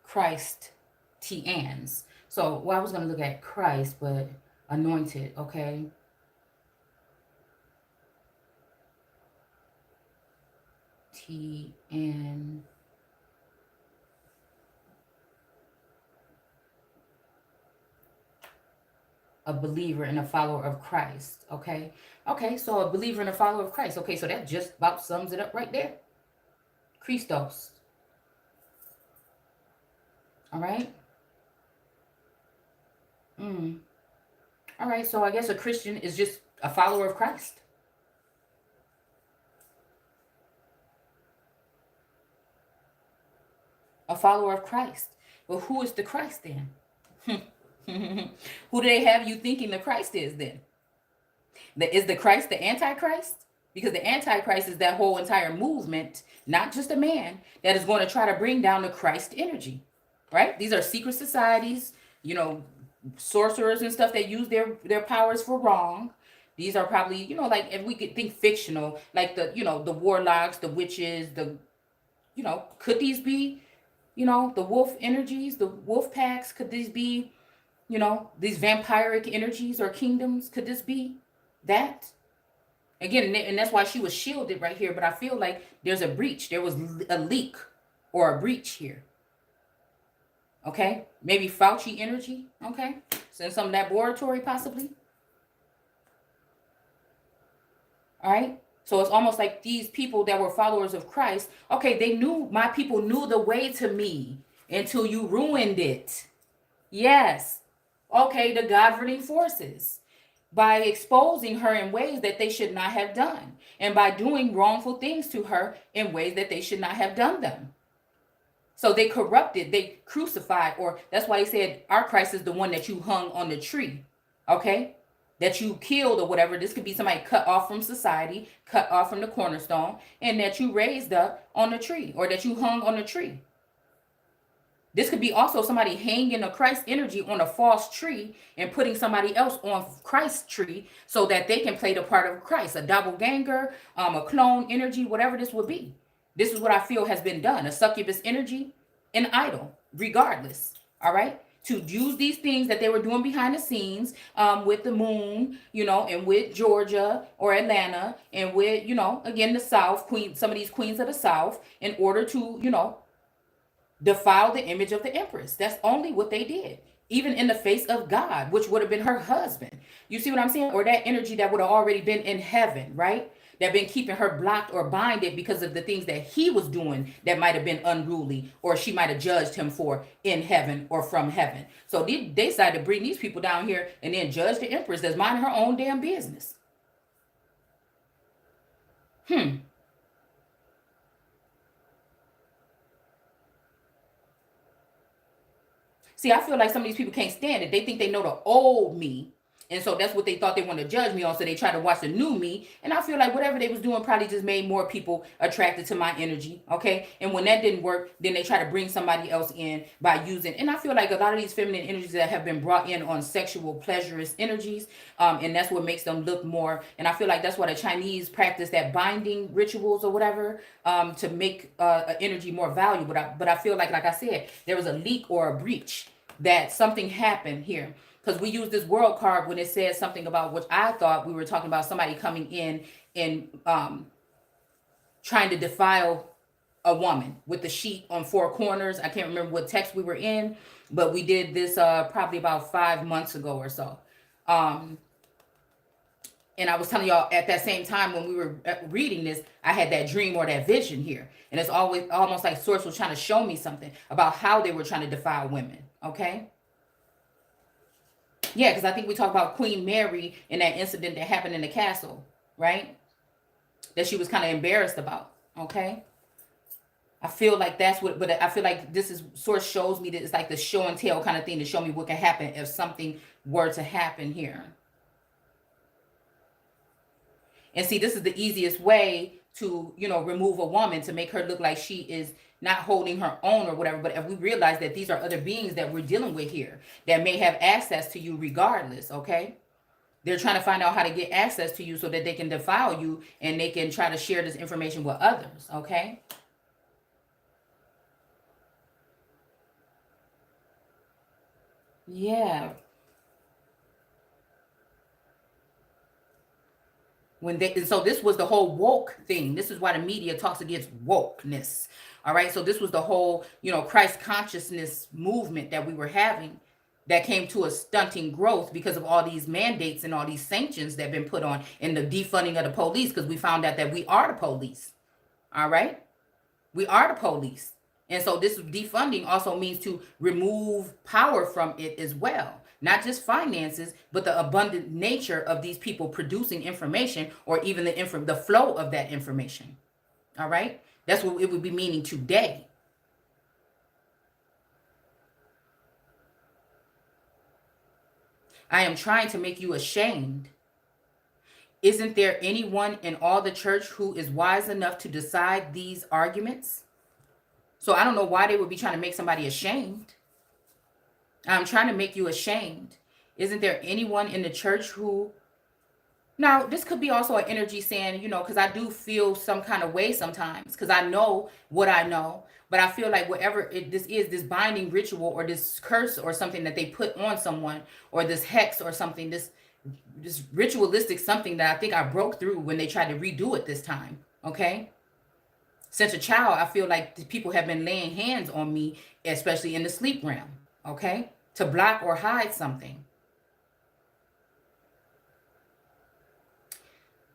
S1: Christ, T-ans. So, well, I was going to look at Christ, but anointed, okay? T-N. A believer and a follower of Christ, okay? Okay, so a believer and a follower of Christ. Okay, so that just about sums it up right there. Christos. All right? All right, so I guess a Christian is just a follower of Christ. A follower of Christ. Well, who is the Christ then? Who do they have you thinking the Christ is then? Is the Christ the Antichrist? Because the Antichrist is that whole entire movement, not just a man, that is going to try to bring down the Christ energy, right? These are secret societies, you know, sorcerers and stuff that use their powers for wrong. These are probably, you know, like if we could think fictional, like the, you know, the warlocks, the witches, the, you know, could these be, you know, the wolf energies, the wolf packs? Could these be, you know, these vampiric energies or kingdoms? Could this be that? Again, and that's why she was shielded right here. But I feel like there's a breach. There was a leak or a breach here. Okay? Maybe Fauci energy. Okay? So in some laboratory possibly. All right? So it's almost like these people that were followers of Christ, okay, they knew, my people knew the way to me until you ruined it. Yes. Okay, the governing forces. By exposing her in ways that they should not have done, and by doing wrongful things to her in ways that they should not have done them. So they corrupted, they crucified, or that's why he said, our Christ is the one that you hung on the tree, okay? That you killed or whatever. This could be somebody cut off from society, cut off from the cornerstone, and that you raised up on the tree, or that you hung on the tree. This could be also somebody hanging a Christ energy on a false tree and putting somebody else on Christ's tree so that they can play the part of Christ, a doppelganger, a clone energy, whatever this would be. This is what I feel has been done, a succubus energy, an idol, regardless, all right? To use these things that they were doing behind the scenes with the moon, you know, and with Georgia or Atlanta, and with, you know, again, the South, some of these queens of the South, in order to, you know, defile the image of the empress. That's only what they did, even in the face of God, which would have been her husband. You see what I'm saying? Or that energy that would have already been in heaven, right? That been keeping her blocked or binded because of the things that he was doing that might have been unruly, or she might have judged him for in heaven or from heaven. So they decided to bring these people down here and then judge the empress that's minding her own damn business. See, I feel like some of these people can't stand it. They think they know the old me. And so that's what they thought they wanted to judge me on. So they tried to watch the new me. And I feel like whatever they was doing probably just made more people attracted to my energy. Okay. And when that didn't work, then they try to bring somebody else in by using. And I feel like a lot of these feminine energies that have been brought in on sexual pleasurous energies. And that's what makes them look more. And I feel like that's why the Chinese practice that binding rituals or whatever to make energy more valuable. But I feel like I said, there was a leak or a breach, that something happened here. Because we use this world card when it says something about, which I thought we were talking about somebody coming in and trying to defile a woman with the sheet on four corners. I can't remember what text we were in, but we did this probably about 5 months ago or so. And I was telling y'all at that same time when we were reading this, I had that dream or that vision here. And it's always almost like Source was trying to show me something about how they were trying to defile women. Okay. Yeah, because I think we talked about Queen Mary and that incident that happened in the castle, right? That she was kind of embarrassed about. Okay. I feel like that's what, but I feel like this is sort of shows me that it's like the show and tell kind of thing to show me what can happen if something were to happen here. And see, this is the easiest way to, remove a woman to make her look like she is not holding her own or whatever. But if we realize that these are other beings that we're dealing with here that may have access to you regardless, okay? They're trying to find out how to get access to you so that they can defile you and they can try to share this information with others, okay? Yeah. When they, and so this was the whole woke thing. This is why the media talks against wokeness. All right. So this was the whole, Christ consciousness movement that we were having that came to a stunting growth because of all these mandates and all these sanctions that have been put on and the defunding of the police, because we found out that we are the police. All right. We are the police. And so this defunding also means to remove power from it as well. Not just finances, but the abundant nature of these people producing information, or even the flow of that information. All right? That's what it would be meaning today. I am trying to make you ashamed. Isn't there anyone in all the church who is wise enough to decide these arguments? So I don't know why they would be trying to make somebody ashamed. I'm trying to make you ashamed. Isn't there anyone in the church who... Now, this could be also an energy saying, because I do feel some kind of way sometimes, because I know what I know, but I feel like whatever this is, this binding ritual or this curse or something that they put on someone, or this hex or something, this ritualistic something that I think I broke through when they tried to redo it this time, okay? Since a child, I feel like people have been laying hands on me, especially in the sleep realm, okay? To block or hide something.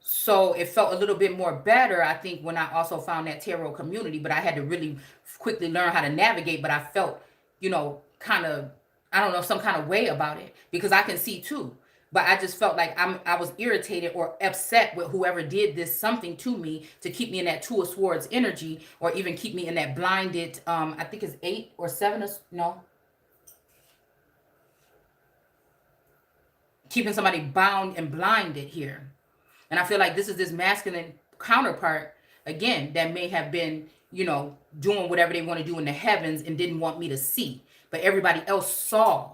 S1: So it felt a little bit more better, I think, when I also found that tarot community, but I had to really quickly learn how to navigate. But I felt, kind of, I don't know, some kind of way about it, because I can see too. But I just felt like I was irritated or upset with whoever did this something to me to keep me in that Two of Swords energy, or even keep me in that blinded, I think it's 8 or 7, no. Keeping somebody bound and blinded here. And I feel like this is this masculine counterpart, again, that may have been, doing whatever they want to do in the heavens and didn't want me to see. But everybody else saw.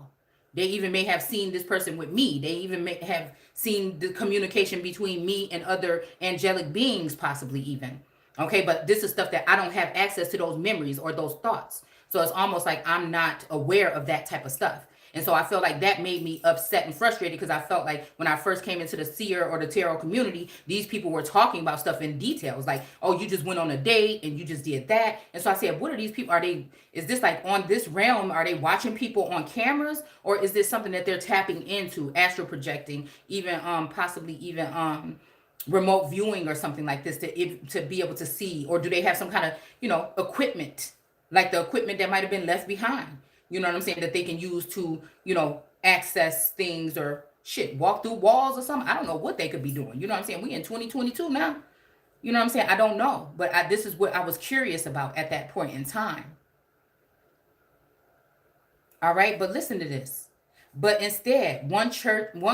S1: They even may have seen this person with me. They even may have seen the communication between me and other angelic beings, possibly even. Okay, but this is stuff that I don't have access to, those memories or those thoughts. So it's almost like I'm not aware of that type of stuff. And so I feel like that made me upset and frustrated, because I felt like when I first came into the seer or the tarot community, these people were talking about stuff in details. Like, oh, you just went on a date and you just did that. And so I said, what are these people? Is this like on this realm? Are they watching people on cameras? Or is this something that they're tapping into, astral projecting, even possibly even remote viewing or something like this to be able to see? Or do they have some kind of, equipment, like the equipment that might have been left behind? You know what I'm saying? That they can use to, access things or shit, walk through walls or something. I don't know what they could be doing. You know what I'm saying? We in 2022 now. You know what I'm saying? I don't know. But this is what I was curious about at that point in time. All right. But listen to this. But instead, one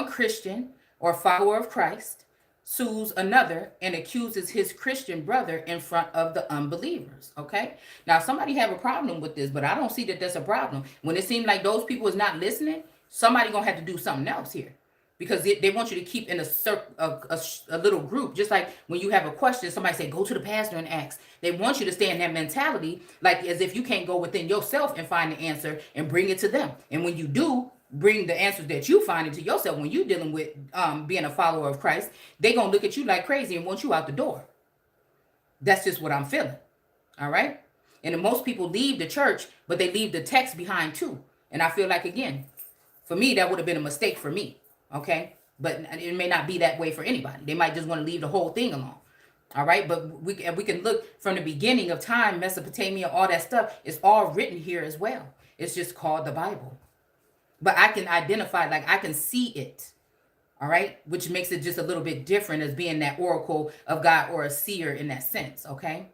S1: Christian or follower of Christ sues another and accuses his Christian brother in front of the unbelievers. Okay. Now, somebody have a problem with this, but I don't see that that's a problem. When it seems like those people is not listening, somebody gonna have to do something else here, because they want you to keep in a little group. Just like when you have a question, somebody say, go to the pastor and ask. They want you to stay in that mentality, like as if you can't go within yourself and find the answer and bring it to them. And when you do bring the answers that you find into yourself, when you're dealing with being a follower of Christ, they gonna look at you like crazy and want you out the door. That's just what I'm feeling. All right. And then most people leave the church, but they leave the text behind too. And I feel like, again, for me, that would have been a mistake for me. Okay. But it may not be that way for anybody. They might just want to leave the whole thing alone. All right. But we can look from the beginning of time, Mesopotamia, all that stuff. It's all written here as well. It's just called the Bible. but I can identify, like I can see it. All right, which makes it just a little bit different as being that oracle of God or a seer in that sense. Okay,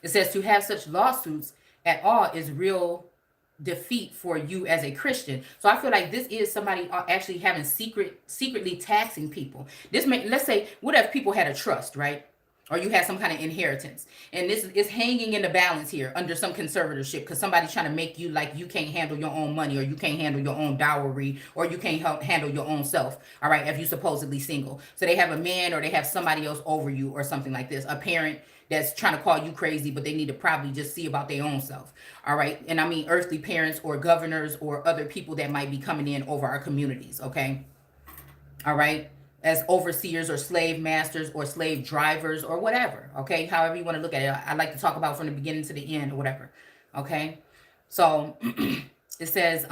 S1: it says to have such lawsuits at all is real defeat for you as a Christian. So I feel like this is somebody actually having secretly taxing people. This may, let's say, what if people had a trust, right? Or you had some kind of inheritance, and this is hanging in the balance here under some conservatorship because somebody's trying to make you like you can't handle your own money, or you can't handle your own dowry, or you can't handle your own self. All right, if you supposedly single, so they have a man or they have somebody else over you or something like this, a parent that's trying to call you crazy, but they need to probably just see about their own self. All right. And I mean earthly parents or governors or other people that might be coming in over our communities. Okay. All right. As overseers or slave masters or slave drivers or whatever. Okay. However you want to look at it. I like to talk about from the beginning to the end or whatever. Okay. So it says,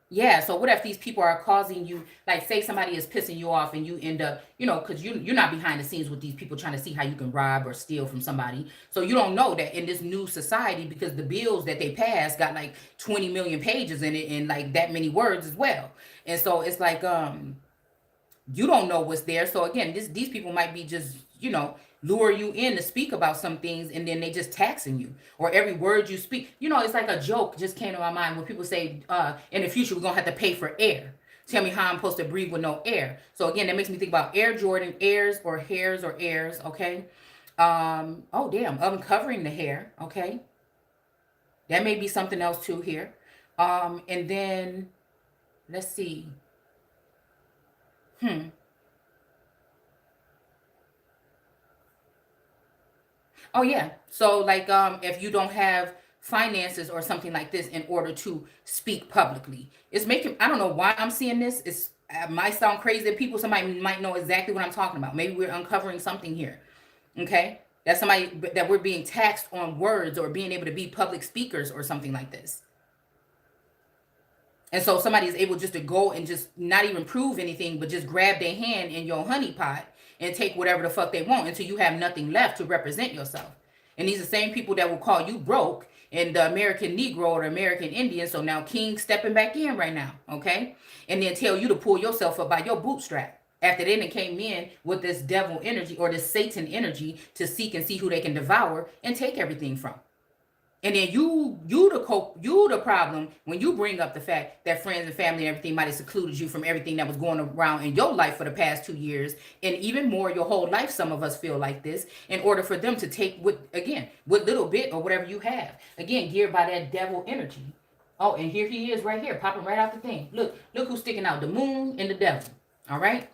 S1: yeah, so what if these people are causing you, like say somebody is pissing you off and you end up, because you're not behind the scenes with these people trying to see how you can rob or steal from somebody. So you don't know that in this new society, because the bills that they passed got like 20 million pages in it and like that many words as well. And so it's like, you don't know what's there. So again, these people might be just, lure you in to speak about some things, and then they just taxing you. Or every word you speak, it's like a joke just came to my mind when people say, in the future, we're going to have to pay for air. Tell me how I'm supposed to breathe with no air. So again, that makes me think about Air Jordan, airs or hairs or airs. Okay. Oh damn, uncovering the hair. Okay. That may be something else too here. And then let's see. Hmm. Oh yeah. So like if you don't have finances or something like this in order to speak publicly. It's making, I don't know why I'm seeing this. It might sound crazy to people. Somebody might know exactly what I'm talking about. Maybe we're uncovering something here. Okay? That's somebody that we're being taxed on words or being able to be public speakers or something like this. And so somebody is able just to go and just not even prove anything, but just grab their hand in your honey pot and take whatever the fuck they want until you have nothing left to represent yourself. And these are the same people that will call you broke and the American Negro or the American Indian. So now King stepping back in right now, okay? And then tell you to pull yourself up by your bootstrap. After they came in with this devil energy or this Satan energy to seek and see who they can devour and take everything from. And then you the problem when you bring up the fact that friends and family and everything might have secluded you from everything that was going around in your life for the past 2 years, and even more your whole life. Some of us feel like this in order for them to take what little bit or whatever you have. Again, geared by that devil energy. Oh, and here he is right here, popping right out the thing. Look who's sticking out, the moon and the devil. All right.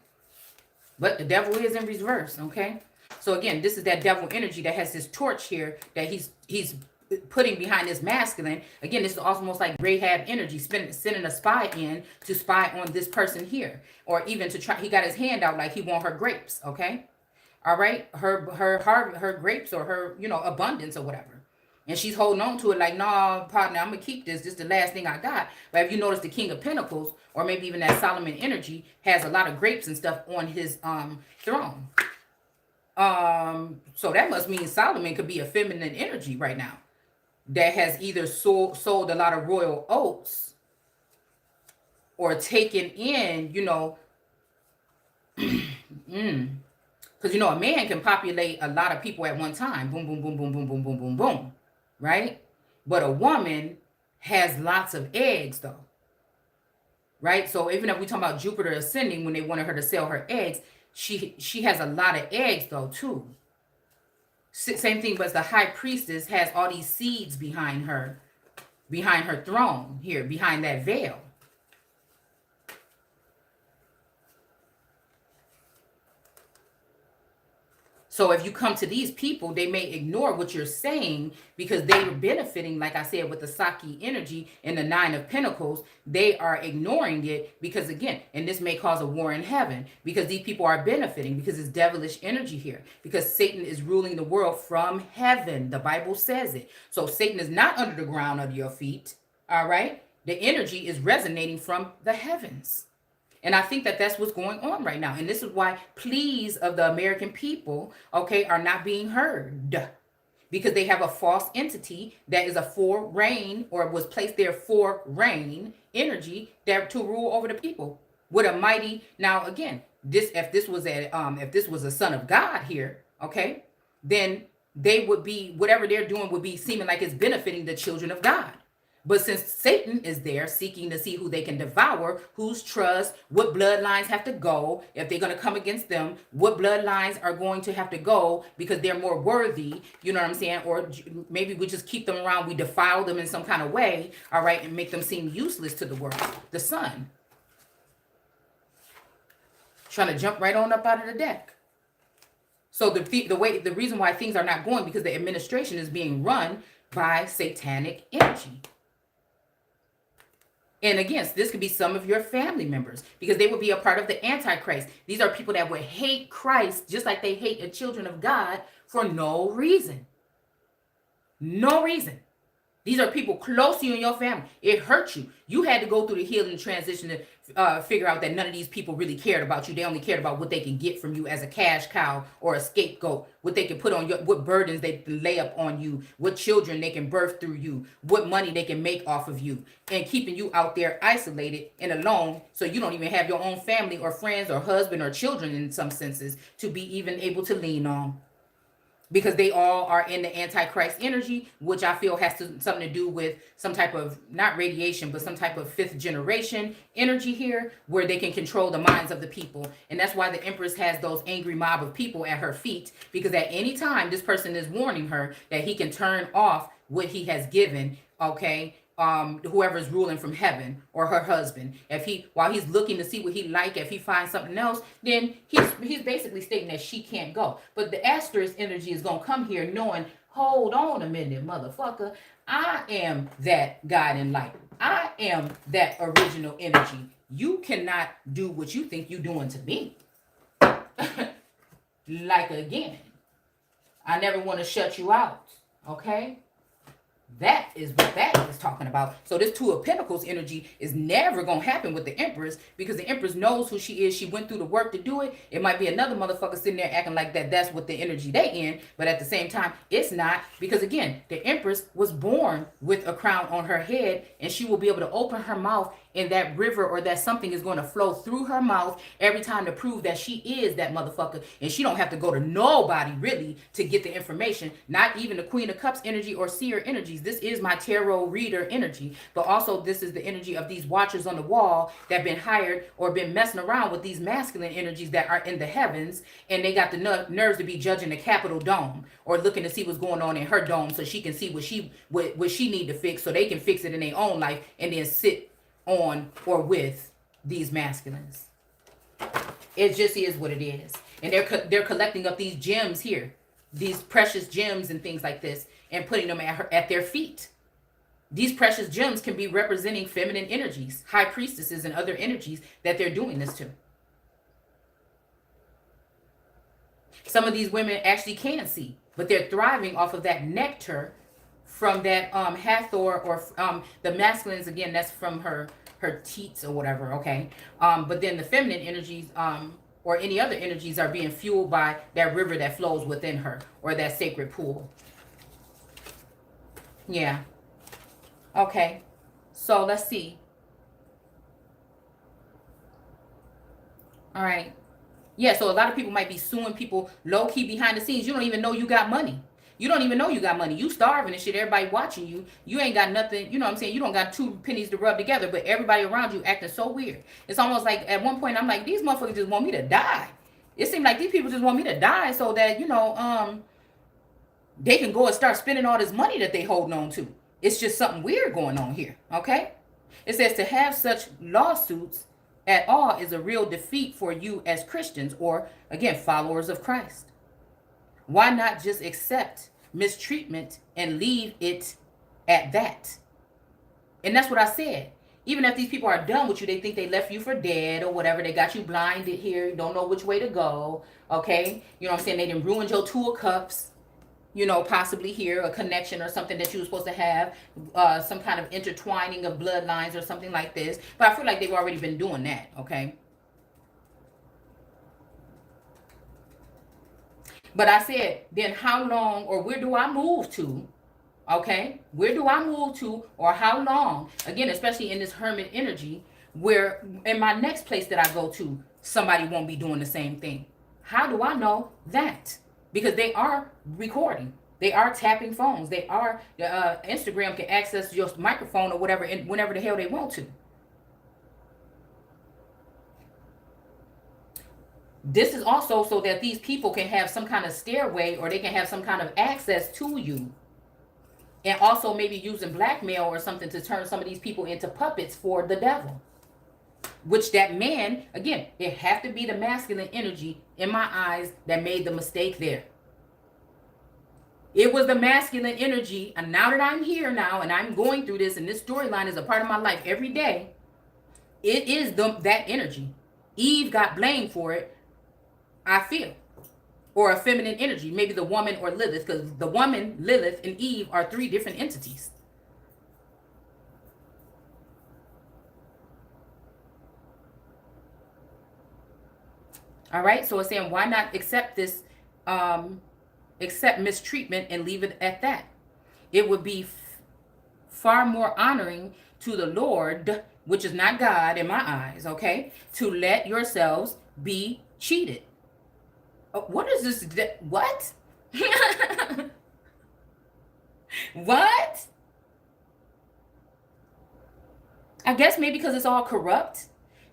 S1: But the devil is in reverse, okay? So again, this is that devil energy that has this torch here that he's putting behind this masculine. Again, this is almost like Rahab energy, sending a spy in to spy on this person here, or even to try. He got his hand out like he want her grapes, okay? All right, her grapes or her abundance or whatever. And she's holding on to it like, nah, partner, I'm going to keep this. This is the last thing I got. But if you notice the King of Pentacles, or maybe even that Solomon energy, has a lot of grapes and stuff on his throne. So that must mean Solomon could be a feminine energy right now that has either sold a lot of royal oats or taken in, because, a man can populate a lot of people at one time. Boom, boom, boom, boom, boom, boom, boom, boom, boom. Right? But a woman has lots of eggs, though. Right? So even if we talk about Jupiter ascending, when they wanted her to sell her eggs, she has a lot of eggs, though, too. Same thing, but the high priestess has all these seeds behind her throne here, behind that veil. So if you come to these people, they may ignore what you're saying because they were benefiting, like I said, with the Saki energy and the Nine of Pentacles. They are ignoring it because, again, and this may cause a war in heaven because these people are benefiting because it's devilish energy here, because Satan is ruling the world from heaven. The Bible says it. So Satan is not under the ground under your feet. All right. The energy is resonating from the heavens. And I think that that's what's going on right now. And this is why pleas of the American people, okay, are not being heard. because they have a false entity that is a for reign, or was placed there for reign energy, that to rule over the people with a mighty. Now again, this if this was a son of God here, okay, then they would be, whatever they're doing would be seeming like it's benefiting the children of God. But since Satan is there seeking to see who they can devour, whose trust, what bloodlines have to go, if they're going to come against them, what bloodlines are going to have to go because they're more worthy, you know what I'm saying? Or maybe we just keep them around, we defile them in some kind of way, all right, and make them seem useless to the world. The sun. Trying to jump right on up out of the deck. So the reason why things are not going, because the administration is being run by satanic energy. And again, this could be some of your family members, because they would be a part of the Antichrist. These are people that would hate Christ just like they hate the children of God for no reason. No reason. These are people close to you in your family. It hurt you. You had to go through the healing transition to figure out that none of these people really cared about you. They only cared about what they can get from you as a cash cow or a scapegoat, what they can put on you, what burdens they can lay up on you, what children they can birth through you, what money they can make off of you, and keeping you out there isolated and alone, so you don't even have your own family or friends or husband or children in some senses to be even able to lean on. Because they all are in the Antichrist energy, which I feel has something to do with some type of, not radiation, but some type of 5th generation energy here, where they can control the minds of the people. And that's why the Empress has those angry mob of people at her feet, because at any time this person is warning her that he can turn off what he has given, okay? Whoever's ruling from heaven, or her husband, while he's looking to see what he like, if he finds something else, then he's basically stating that she can't go. But the asterisk energy is gonna come here knowing, hold on a minute, motherfucker, I am that God in light. I am that original energy. You cannot do what you think you're doing to me. Like again, I never want to shut you out, okay? That is what that is talking about. So this 2 of Pentacles energy is never going to happen with the Empress, because the Empress knows who she is. She went through the work to do it. It might be another motherfucker sitting there acting like that's what the energy they in. But at the same time, it's not. Because again, the Empress was born with a crown on her head, and she will be able to open her mouth, and that river or that something is going to flow through her mouth every time to prove that she is that motherfucker. And she don't have to go to nobody really to get the information. Not even the Queen of Cups energy or seer energies. This is my tarot reader energy. But also this is the energy of these watchers on the wall that have been hired or been messing around with these masculine energies that are in the heavens. And they got the nerves to be judging the Capitol dome, or looking to see what's going on in her dome, so she can see what she need to fix, so they can fix it in their own life, and then sit on or with these masculines. It just is what it is. And they're collecting up these gems here, these precious gems and things like this, and putting them at their feet. These precious gems can be representing feminine energies, high priestesses and other energies that they're doing this to. Some of these women actually can see, but they're thriving off of that nectar from that Hathor, or the masculines, again, that's from her teats or whatever, okay? But then the feminine energies, or any other energies, are being fueled by that river that flows within her, or that sacred pool. Yeah. Okay. So let's see. All right. Yeah, so a lot of people might be suing people low-key behind the scenes. You don't even know you got money. You don't even know you got money. You starving and shit. Everybody watching you. You ain't got nothing. You know what I'm saying? You don't got 2 pennies to rub together, but everybody around you acting so weird. It's almost like at one point I'm like, these motherfuckers just want me to die. It seems like these people just want me to die so that, they can go and start spending all this money that they holding on to. It's just something weird going on here, okay? It says to have such lawsuits at all is a real defeat for you as Christians, or, again, followers of Christ. Why not just accept mistreatment and leave it at that? And that's what I said. Even if these people are done with you, they think they left you for dead or whatever. They got you blinded here. You don't know which way to go. Okay? You know what I'm saying? They done ruined your 2 of Cups. Possibly here, a connection or something that you were supposed to have. Some kind of intertwining of bloodlines or something like this. But I feel like they've already been doing that. Okay?
S2: But I said, then how long or where do I move to? Okay, where do I move to or how long? Again, especially in this hermit energy, where in my next place that I go to, somebody won't be doing the same thing. How do I know that? Because they are recording. They are tapping phones. They are, Instagram can access your microphone or whatever, whenever the hell they want to. This is also so that these people can have some kind of stairway or they can have some kind of access to you, and also maybe using blackmail or something to turn some of these people into puppets for the devil. Which that man, again, it have to be the masculine energy in my eyes that made the mistake there. It was the masculine energy, and now that I'm here now and I'm going through this, and this storyline is a part of my life every day, it is that energy. Eve got blamed for it, I feel. Or a feminine energy, maybe the woman or Lilith, because the woman, Lilith, and Eve are three different entities. All right, so it's saying, why not accept this, accept mistreatment and leave it at that? It would be far more honoring to the Lord, which is not God in my eyes, okay, to let yourselves be cheated. What is this? What? What? I guess maybe because it's all corrupt.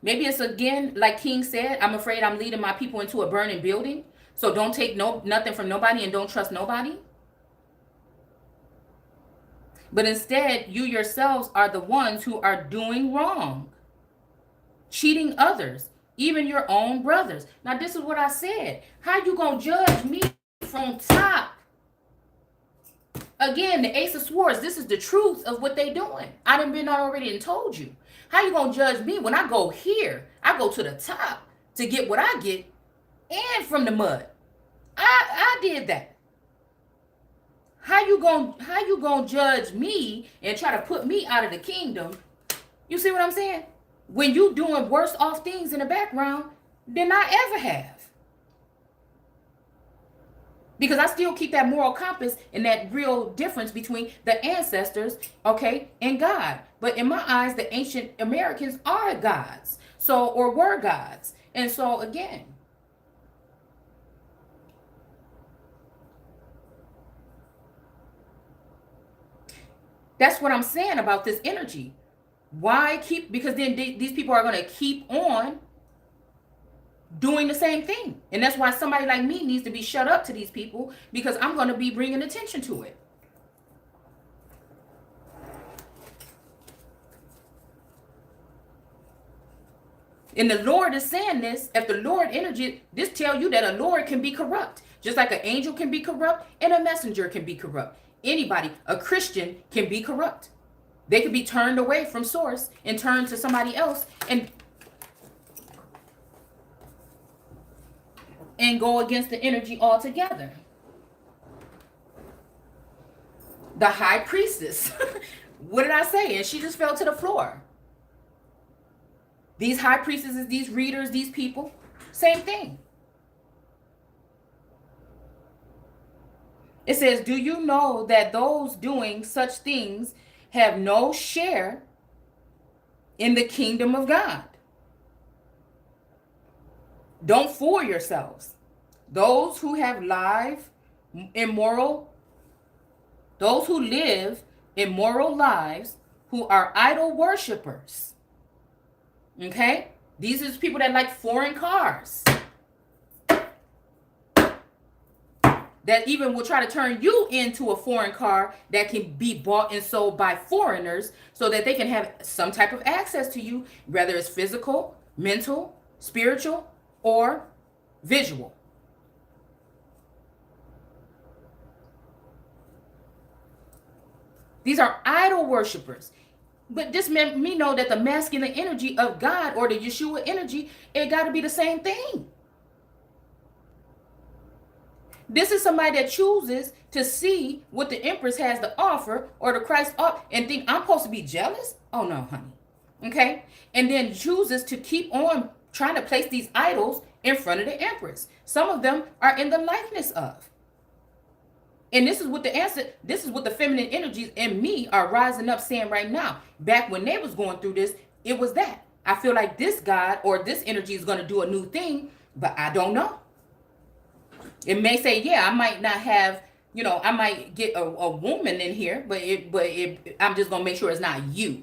S2: Maybe it's, again, like King said, I'm afraid I'm leading my people into a burning building. So don't take nothing from nobody and don't trust nobody. But instead, you yourselves are the ones who are doing wrong, cheating others, even your own brothers. Now, this is what I said. How you gonna judge me from top? Again, the Ace of Swords, this is the truth of what they doing. I done been already and told you. How you gonna judge me when I go here? I go to the top to get what I get, and from the mud. I did that. How you gonna judge me and try to put me out of the kingdom? You see what I'm saying? When you doing worse off things in the background than I ever have. Because I still keep that moral compass and that real difference between the ancestors, okay, and God. But in my eyes, the ancient Americans are gods. So, or were gods. And so, again, that's what I'm saying about this energy. Why keep, because then these people are going to keep on doing the same thing. And that's why somebody like me needs to be shut up to these people, because I'm going to be bringing attention to it. And the Lord is saying this. If the Lord energy, this tell you that a Lord can be corrupt. Just like an angel can be corrupt and a messenger can be corrupt. Anybody, a Christian, can be corrupt. They could be turned away from source and turned to somebody else and go against the energy altogether. The high priestess. What did I say? And she just fell to the floor. These high priestesses, these readers, these people, same thing. It says, do you know that those doing such things have no share in the kingdom of God? Don't fool yourselves. Those who have those who live immoral lives, who are idol worshipers. Okay? These are people that like foreign cars. That even will try to turn you into a foreign car that can be bought and sold by foreigners so that they can have some type of access to you, whether it's physical, mental, spiritual, or visual. These are idol worshipers. But this let me know that the masculine energy of God or the Yeshua energy, it got to be the same thing. This is somebody that chooses to see what the Empress has to offer or the Christ and think I'm supposed to be jealous? Oh no, honey. Okay? And then chooses to keep on trying to place these idols in front of the Empress. Some of them are in the likeness of. And this is what the answer, this is what the feminine energies in me are rising up saying right now. Back when they was going through this, it was that. I feel like this God or this energy is going to do a new thing, but I don't know. It may say, yeah, I might not have, I might get a woman in here, I'm just going to make sure it's not you.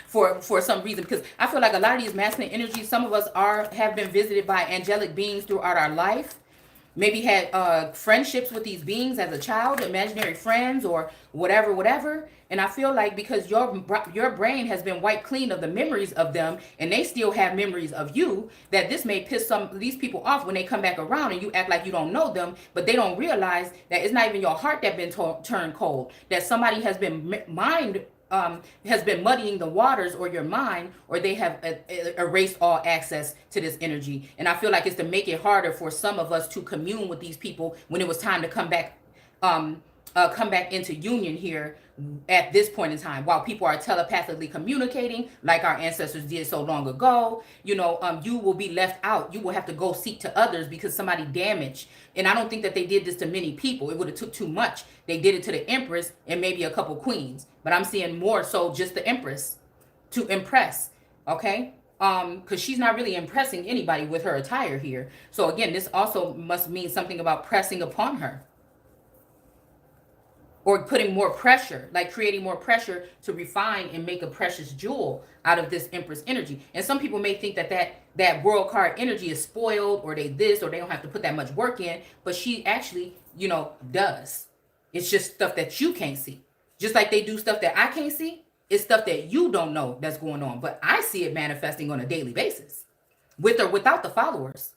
S2: for some reason, because I feel like a lot of these masculine energies, some of us have been visited by angelic beings throughout our life, maybe had friendships with these beings as a child, imaginary friends or whatever. And I feel like because your brain has been wiped clean of the memories of them, and they still have memories of you, that this may piss some of these people off when they come back around and you act like you don't know them, but they don't realize that it's not even your heart that been turned cold, that somebody has been has been muddying the waters or your mind, or they have erased all access to this energy. And I feel like it's to make it harder for some of us to commune with these people when it was time to come back into union here at this point in time, while people are telepathically communicating like our ancestors did so long ago. You will be left out. You will have to go seek to others because somebody damaged. And I don't think that they did this to many people. It would have took too much. They did it to the Empress and maybe a couple queens, but I'm seeing more so just the Empress to impress. Okay, because she's not really impressing anybody with her attire here. So again, this also must mean something about pressing upon her, or putting more pressure, like creating more pressure to refine and make a precious jewel out of this Empress energy. And some people may think that world card energy is spoiled, or they this, or they don't have to put that much work in, but she actually, does. It's just stuff that you can't see. Just like they do stuff that I can't see, it's stuff that you don't know that's going on. But I see it manifesting on a daily basis, with or without the followers.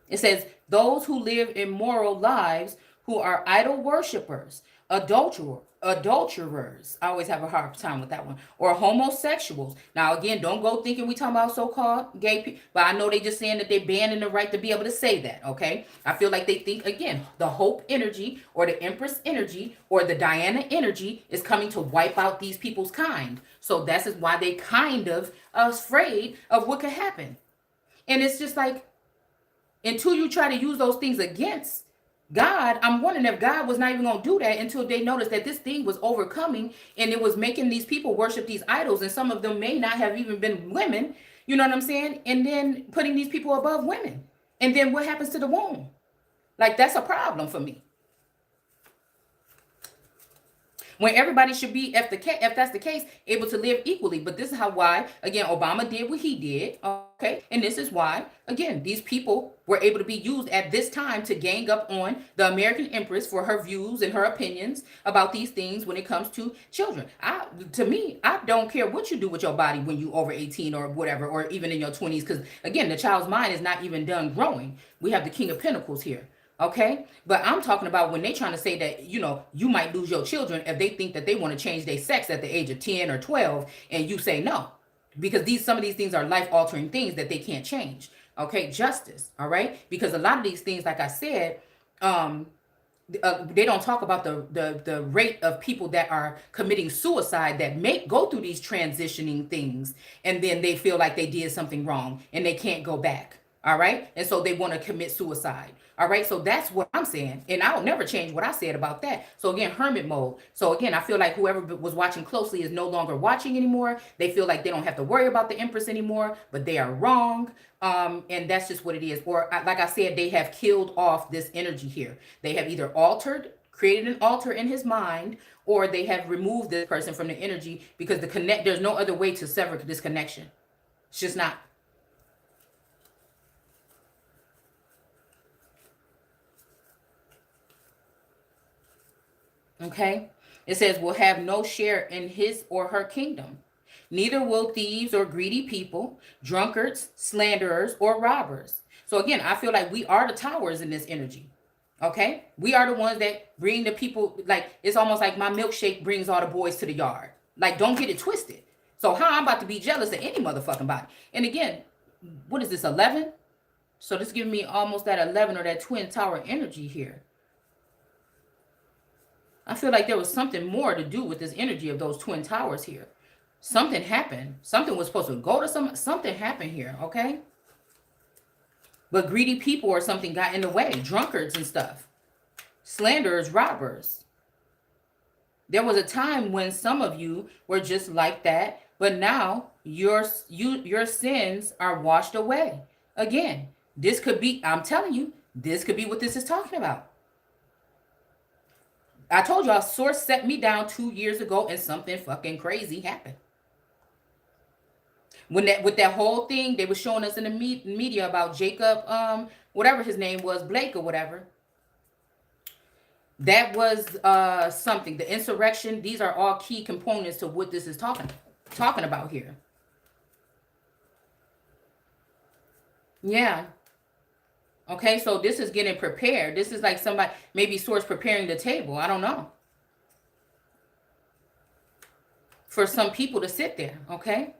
S2: It says, those who live immoral lives, who are idol worshippers, adulterers. I always have a hard time with that one. Or homosexuals. Now, again, don't go thinking we talking about so-called gay people, but I know they just saying that they're banning the right to be able to say that, okay? I feel like they think, again, the Hope energy or the Empress energy or the Diana energy is coming to wipe out these people's kind. So that's why they kind of are afraid of what could happen. And it's just like, until you try to use those things against God, I'm wondering if God was not even going to do that until they noticed that this thing was overcoming and it was making these people worship these idols. And some of them may not have even been women, you know what I'm saying? And then putting these people above women. And then what happens to the womb? Like, that's a problem for me. When everybody should be, if that's the case, able to live equally. But this is why, again, Obama did what he did, okay? And this is why, again, these people were able to be used at this time to gang up on the American Empress for her views and her opinions about these things when it comes to children. To me, I don't care what you do with your body when you over 18 or whatever, or even in your 20s, because, again, the child's mind is not even done growing. We have the King of Pentacles here. Okay, but I'm talking about when they trying to say that, you might lose your children if they think that they want to change their sex at the age of 10 or 12, and you say no, because some of these things are life-altering things that they can't change. Okay, justice. All right, because a lot of these things, like I said, they don't talk about the rate of people that are committing suicide that may go through these transitioning things, and then they feel like they did something wrong and they can't go back. All right. And so they want to commit suicide. All right. So that's what I'm saying. And I'll never change what I said about that. So again, hermit mode. So again, I feel like whoever was watching closely is no longer watching anymore. They feel like they don't have to worry about the Empress anymore, but they are wrong. And that's just what it is. Or like I said, they have killed off this energy here. They have either created an altar in his mind, or they have removed this person from the energy, because there's no other way to sever this connection. It's just not. Okay, it says, will have no share in his or her kingdom. Neither will thieves or greedy people, drunkards, slanderers, or robbers. So again, I feel like we are the towers in this energy. Okay, we are the ones that bring the people, like, it's almost like my milkshake brings all the boys to the yard. Like, don't get it twisted. So how I'm about to be jealous of any motherfucking body. And again, what is this, 11? So this giving me almost that 11 or that twin tower energy here. I feel like there was something more to do with this energy of those twin towers here. Something happened. Something was supposed to go to something happened here, okay? But greedy people or something got in the way. Drunkards and stuff. Slanderers, robbers. There was a time when some of you were just like that, but now your sins are washed away. Again, this could be, I'm telling you, this could be what this is talking about. I told y'all, source set me down 2 years ago and something fucking crazy happened. When that, with that whole thing, they were showing us in the media about Jacob, whatever his name was, Blake or whatever. That was something. The insurrection, these are all key components to what this is talking about here. Yeah. Okay, so this is getting prepared. This is like somebody, maybe source preparing the table. I don't know. For some people to sit there, okay?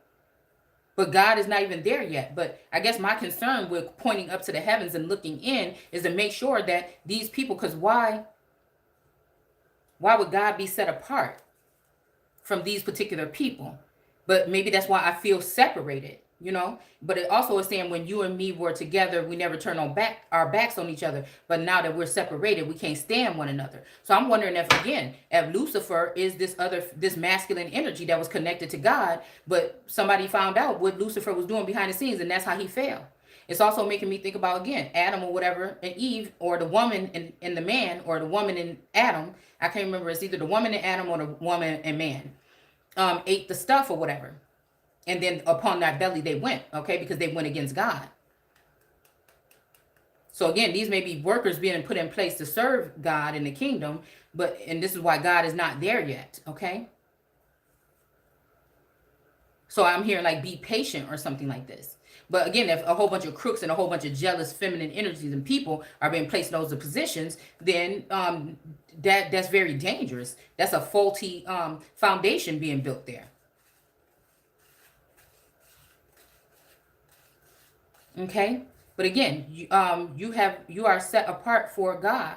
S2: But God is not even there yet. But I guess my concern with pointing up to the heavens and looking in is to make sure that these people, because why would God be set apart from these particular people? But maybe that's why I feel separated, you know. But it also is saying when you and me were together, we never turned our backs on each other. But now that we're separated, we can't stand one another. So I'm wondering if Lucifer is this masculine energy that was connected to God, but somebody found out what Lucifer was doing behind the scenes, and that's how he fell. It's also making me think about, again, Adam or whatever, and Eve, or the woman and the man, or the woman and Adam. I can't remember. It's either the woman and Adam or the woman and man. Ate the stuff or whatever. And then upon that belly they went, okay, because they went against God. So again, these may be workers being put in place to serve God in the kingdom, and this is why God is not there yet, okay? So I'm hearing like be patient or something like this. But again, if a whole bunch of crooks and a whole bunch of jealous feminine energies and people are being placed in those positions, then that's very dangerous. That's a faulty foundation being built there. Okay, but again, you are set apart for God.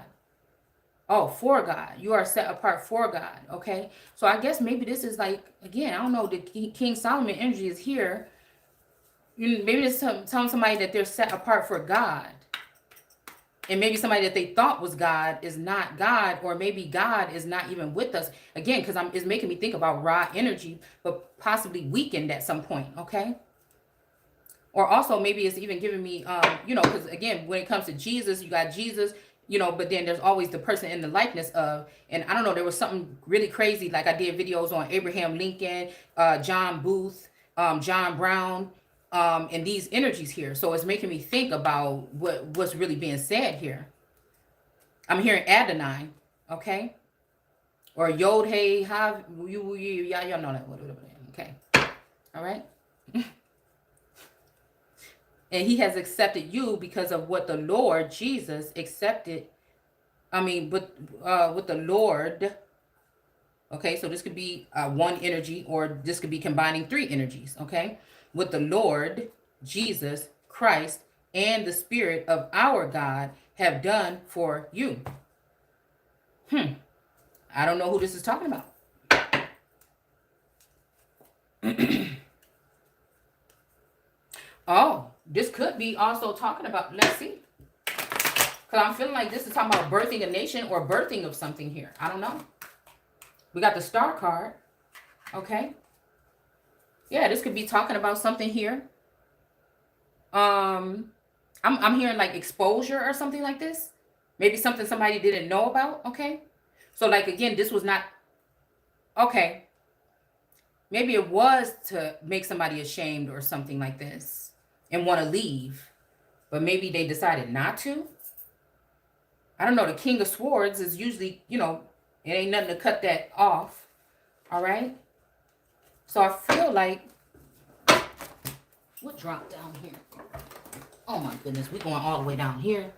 S2: Oh, for God. You are set apart for God. Okay, so I guess maybe this is like, again, I don't know, the King Solomon energy is here. Maybe it's telling somebody that they're set apart for God. And maybe somebody that they thought was God is not God, or maybe God is not even with us. Again, because it's making me think about raw energy, but possibly weakened at some point, okay? Or also maybe it's even giving me, because again, when it comes to Jesus, you got Jesus, but then there's always the person in the likeness of, and I don't know, there was something really crazy, like I did videos on Abraham Lincoln, John Booth, John Brown, and these energies here. So it's making me think about what's really being said here. I'm hearing Adonai, okay? Or Yod Hey Hav, y'all know that. Okay. All right. And he has accepted you because of what the Lord Jesus accepted. With the Lord. Okay, so this could be one energy, or this could be combining three energies. Okay, with the Lord Jesus Christ and the Spirit of our God have done for you. I don't know who this is talking about. Oh, this could be also talking about, let's see. Because I'm feeling like this is talking about birthing a nation or birthing of something here. I don't know. We got the star card. Okay. Yeah, this could be talking about something here. I'm hearing like exposure or something like this. Maybe something somebody didn't know about. Okay. So like, again, this was not, okay. Maybe it was to make somebody ashamed or something like this and want to leave, but maybe they decided not to. I don't know. The King of Swords is usually, it ain't nothing to cut that off. All right. So I feel like, what dropped down here? Oh my goodness. We're going all the way down here.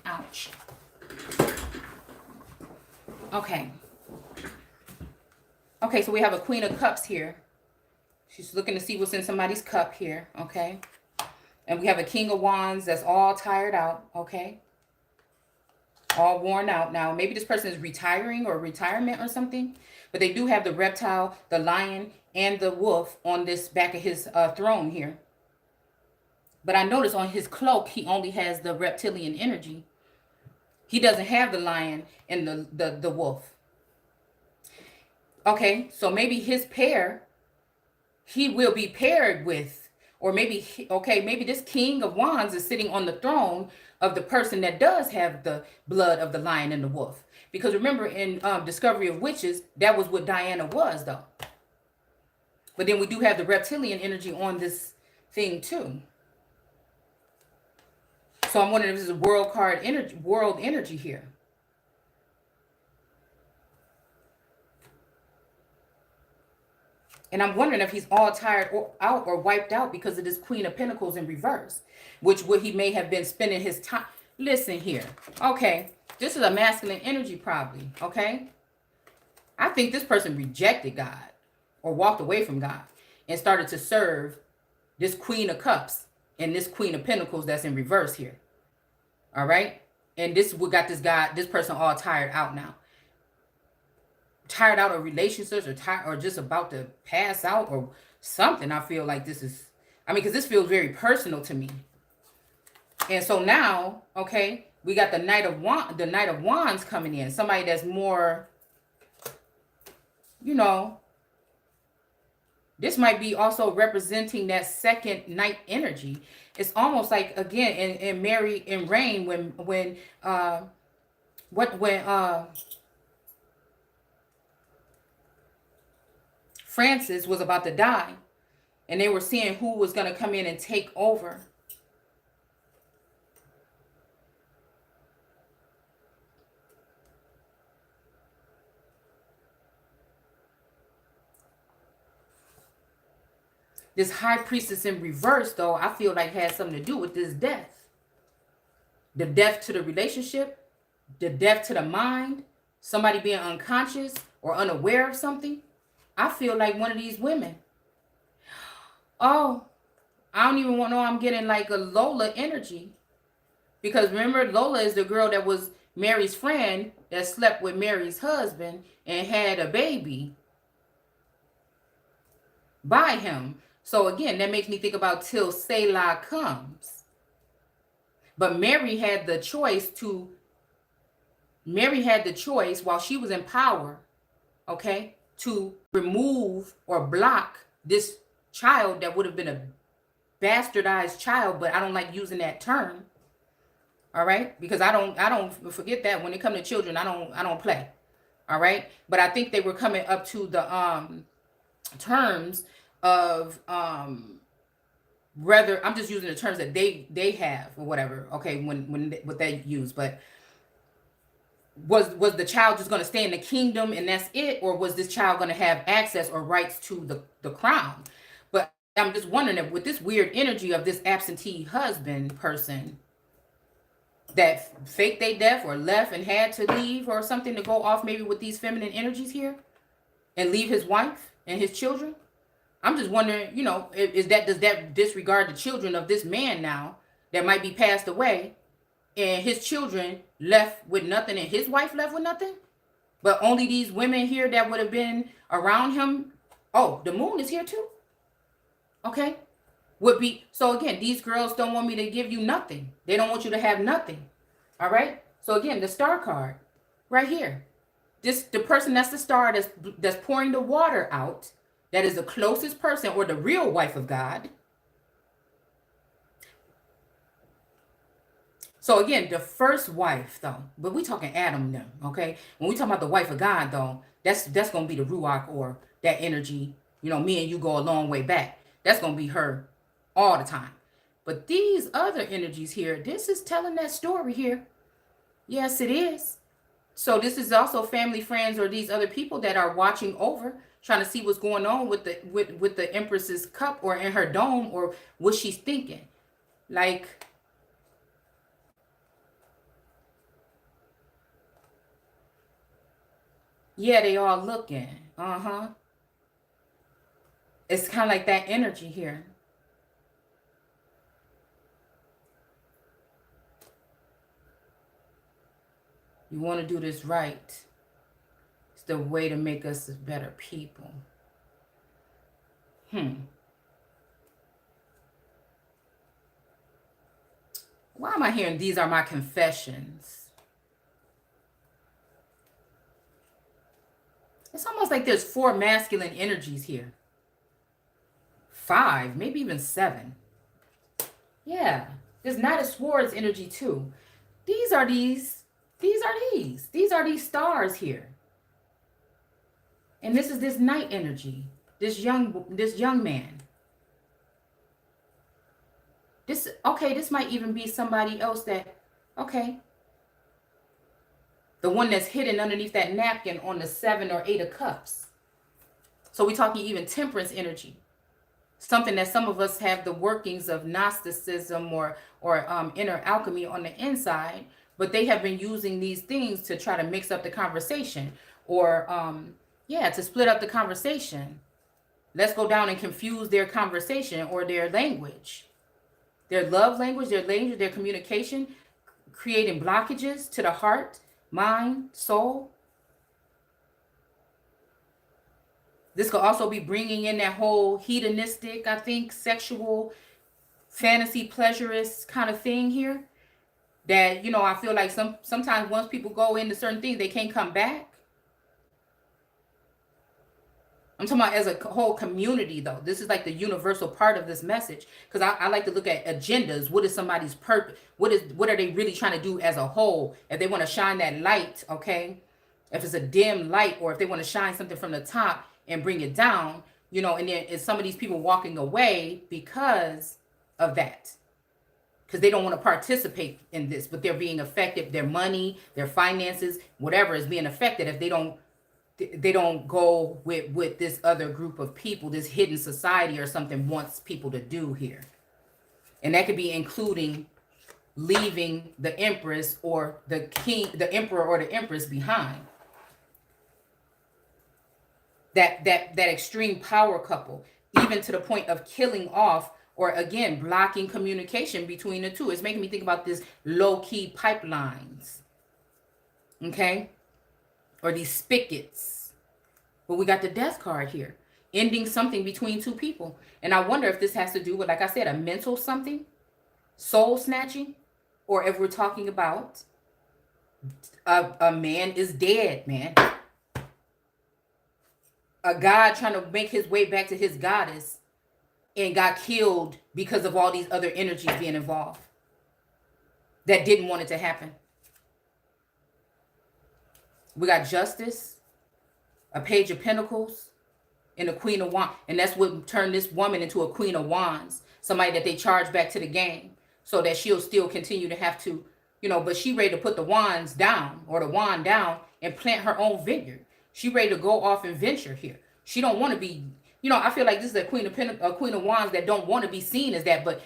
S2: Ouch. Okay. Okay, so we have a Queen of Cups here. She's looking to see what's in somebody's cup here, okay? And we have a King of Wands that's all tired out, okay? all worn out now. Maybe this person is retiring or retirement or something, but they do have the reptile, the lion, and the wolf on this back of his throne here. But I notice on his cloak, he only has the reptilian energy. He doesn't have the lion and the wolf. Okay, so maybe his pair, he will be paired with, or maybe, okay, maybe this King of Wands is sitting on the throne of the person that does have the blood of the lion and the wolf. Because remember in Discovery of Witches, that was what Diana was, though. But then we do have the reptilian energy on this thing, too. So I'm wondering if this is a world card energy, world energy here. And I'm wondering if he's all tired or out or wiped out because of this Queen of Pentacles in reverse, which would he may have been spending his time. Listen here. Okay. This is a masculine energy probably. Okay. I think this person rejected God or walked away from God and started to serve this Queen of Cups and this Queen of Pentacles that's in reverse here. All right. And this what got this person all tired out now. Tired out of relationships or tired or just about to pass out or something. I feel like this is, I mean, because this feels very personal to me. And so now, okay, we got the Knight of Wands coming in. Somebody that's more, you know, this might be also representing that second night energy. It's almost like, again, in Mary and Rain, when Francis was about to die, and they were seeing who was going to come in and take over. This High Priestess in reverse, though, I feel like has something to do with this death. The death to the relationship, the death to the mind, somebody being unconscious or unaware of something. I feel like one of these women. Oh, I don't even want to know. I'm getting like a Lola energy. Because remember, Lola is the girl that was Mary's friend that slept with Mary's husband and had a baby by him. So again, that makes me think about till Selah comes. But Mary had the choice while she was in power, okay, to remove or block this child that would have been a bastardized child, but I don't like using that term. All right? Because I don't forget that when it comes to children, I don't play. All right? But I think they were coming up to the terms of rather, I'm just using the terms that they have or whatever, okay, what they use, but was the child just going to stay in the kingdom and that's it, or was this child going to have access or rights to the crown? But I'm just wondering if with this weird energy of this absentee husband person that faked their death or left and had to leave or something to go off maybe with these feminine energies here and leave his wife and his children. I'm just wondering, you know, does that disregard the children of this man now that might be passed away, and his children left with nothing and his wife left with nothing? But only these women here that would have been around him. Oh, the moon is here too. Okay. Would be, so again, these girls don't want me to give you nothing. They don't want you to have nothing. All right. So again, the star card right here. The person that's the star that's pouring the water out, that is the closest person or the real wife of God. So again, the first wife though, but we talking Adam now, okay? When we talking about the wife of God though, that's going to be the Ruach or that energy. You know, me and you go a long way back. That's going to be her all the time. But these other energies here, this is telling that story here. Yes, it is. So this is also family, friends, or these other people that are watching over, trying to see what's going on with the Empress's cup or in her dome or what she's thinking. Like, yeah, they all looking. It's kind of like that energy here. You want to do this right. It's the way to make us better people. Why am I hearing these are my confessions? It's almost like there's 4 masculine energies here. 5, maybe even 7. Yeah, there's Knight of Swords energy too. These are these are these stars here. And this is this Knight energy, this young man. This might even be somebody else that, the one that's hidden underneath that napkin on the 7 or 8 of cups. So we're talking even temperance energy. Something that some of us have the workings of Gnosticism or inner alchemy on the inside, but they have been using these things to try to mix up the conversation or, to split up the conversation. Let's go down and confuse their conversation or their language, their love language, their communication, creating blockages to the heart, mind, soul. This could also be bringing in that whole hedonistic, I think, sexual, fantasy, pleasurist kind of thing here. That, I feel like sometimes once people go into certain things, they can't come back. I'm talking about as a whole community, though. This is like the universal part of this message. Because I like to look at agendas. What is somebody's purpose? What are they really trying to do as a whole? If they want to shine that light, okay? If it's a dim light, or if they want to shine something from the top and bring it down, and then it's some of these people walking away because of that. Because they don't want to participate in this, but they're being affected. Their money, their finances, whatever is being affected if they don't go with this other group of people, this hidden society or something wants people to do here. And that could be including leaving the empress or the king, the emperor or the empress behind. That extreme power couple, even to the point of killing off or, again, blocking communication between the two. It's making me think about this low-key pipelines, okay? Or these spigots. But we got the death card here, ending something between two people. And I wonder if this has to do with, like I said, a mental something, soul snatching, or if we're talking about a man is dead, man. A god trying to make his way back to his goddess and got killed because of all these other energies being involved that didn't want it to happen. We got Justice, a Page of Pentacles, and a Queen of Wands. And that's what turned this woman into a Queen of Wands. Somebody that they charge back to the game so that she'll still continue to have to, but she ready to put the wands down or the wand down and plant her own vineyard. She ready to go off and venture here. She don't want to be, I feel like this is a Queen of Wands that don't want to be seen as that, but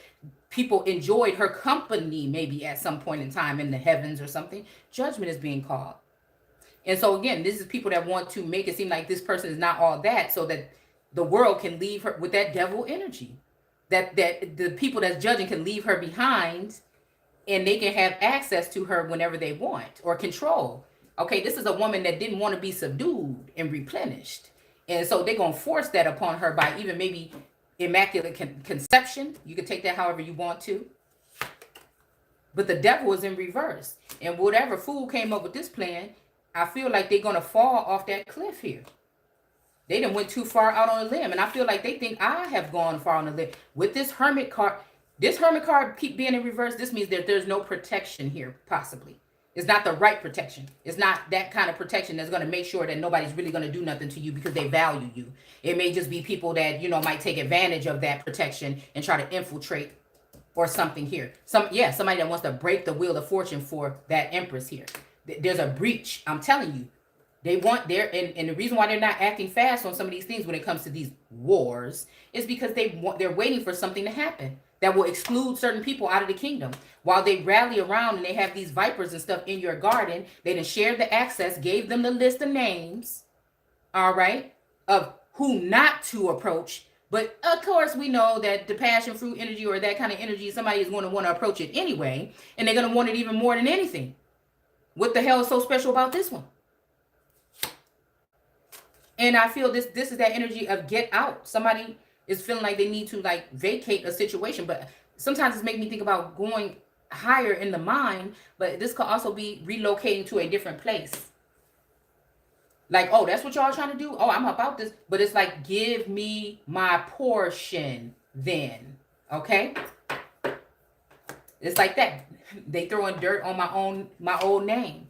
S2: people enjoyed her company maybe at some point in time in the heavens or something. Judgment is being called. And so again, this is people that want to make it seem like this person is not all that so that the world can leave her with that devil energy. That the people that's judging can leave her behind and they can have access to her whenever they want or control. Okay, this is a woman that didn't want to be subdued and replenished. And so they're going to force that upon her by even maybe immaculate conception. You can take that however you want to. But the devil is in reverse. And whatever fool came up with this plan, I feel like they're going to fall off that cliff here. They done went too far out on a limb. And I feel like they think I have gone far on a limb. With this Hermit card, keep being in reverse. This means that there's no protection here, possibly. It's not the right protection. It's not that kind of protection that's going to make sure that nobody's really going to do nothing to you because they value you. It may just be people that, might take advantage of that protection and try to infiltrate or something here. Somebody that wants to break the wheel of fortune for that empress here. There's a breach. I'm telling you. They want and the reason why they're not acting fast on some of these things when it comes to these wars is because they're waiting for something to happen that will exclude certain people out of the kingdom. While they rally around and they have these vipers and stuff in your garden, they done shared the access, gave them the list of names, all right, of who not to approach. But of course, we know that the passion fruit energy or that kind of energy, somebody is going to want to approach it anyway, and they're going to want it even more than anything. What the hell is so special about this one? And I feel this is that energy of get out. Somebody is feeling like they need to like vacate a situation, but sometimes it's making me think about going higher in the mind, but this could also be relocating to a different place. Like, oh, that's what y'all trying to do? Oh, I'm about this. But it's like, give me my portion then. Okay? It's like that. They throwing dirt on my old name.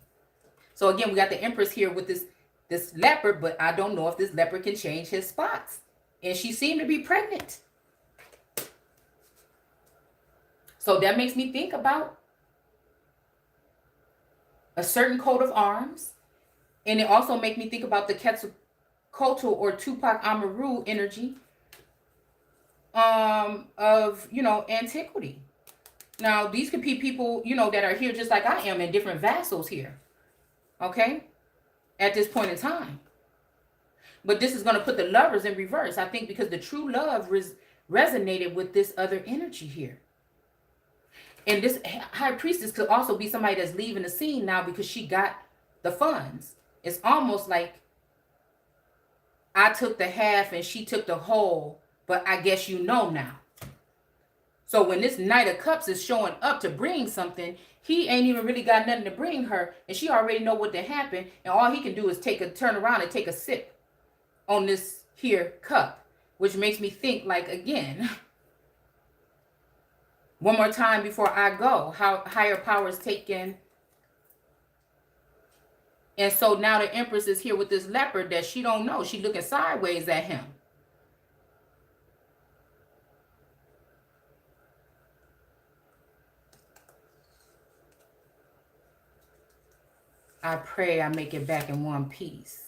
S2: So again, we got the Empress here with this leopard, but I don't know if this leopard can change his spots. And she seemed to be pregnant. So that makes me think about a certain coat of arms. And it also makes me think about the Quetzalcoatl or Tupac Amaru energy of, antiquity. Now, these could be people, that are here just like I am in different vassals here. Okay? At this point in time. But this is going to put the lovers in reverse, I think, because the true love resonated with this other energy here. And this high priestess could also be somebody that's leaving the scene now because she got the funds. It's almost like I took the half and she took the whole, but I guess you know now. So when this Knight of Cups is showing up to bring something, he ain't even really got nothing to bring her, and she already know what to happen, and all he can do is turn around and take a sip on this here cup, which makes me think, like, again, one more time before I go, how higher power is taken. And so now the Empress is here with this leopard that she don't know. She looking sideways at him. I pray I make it back in one piece.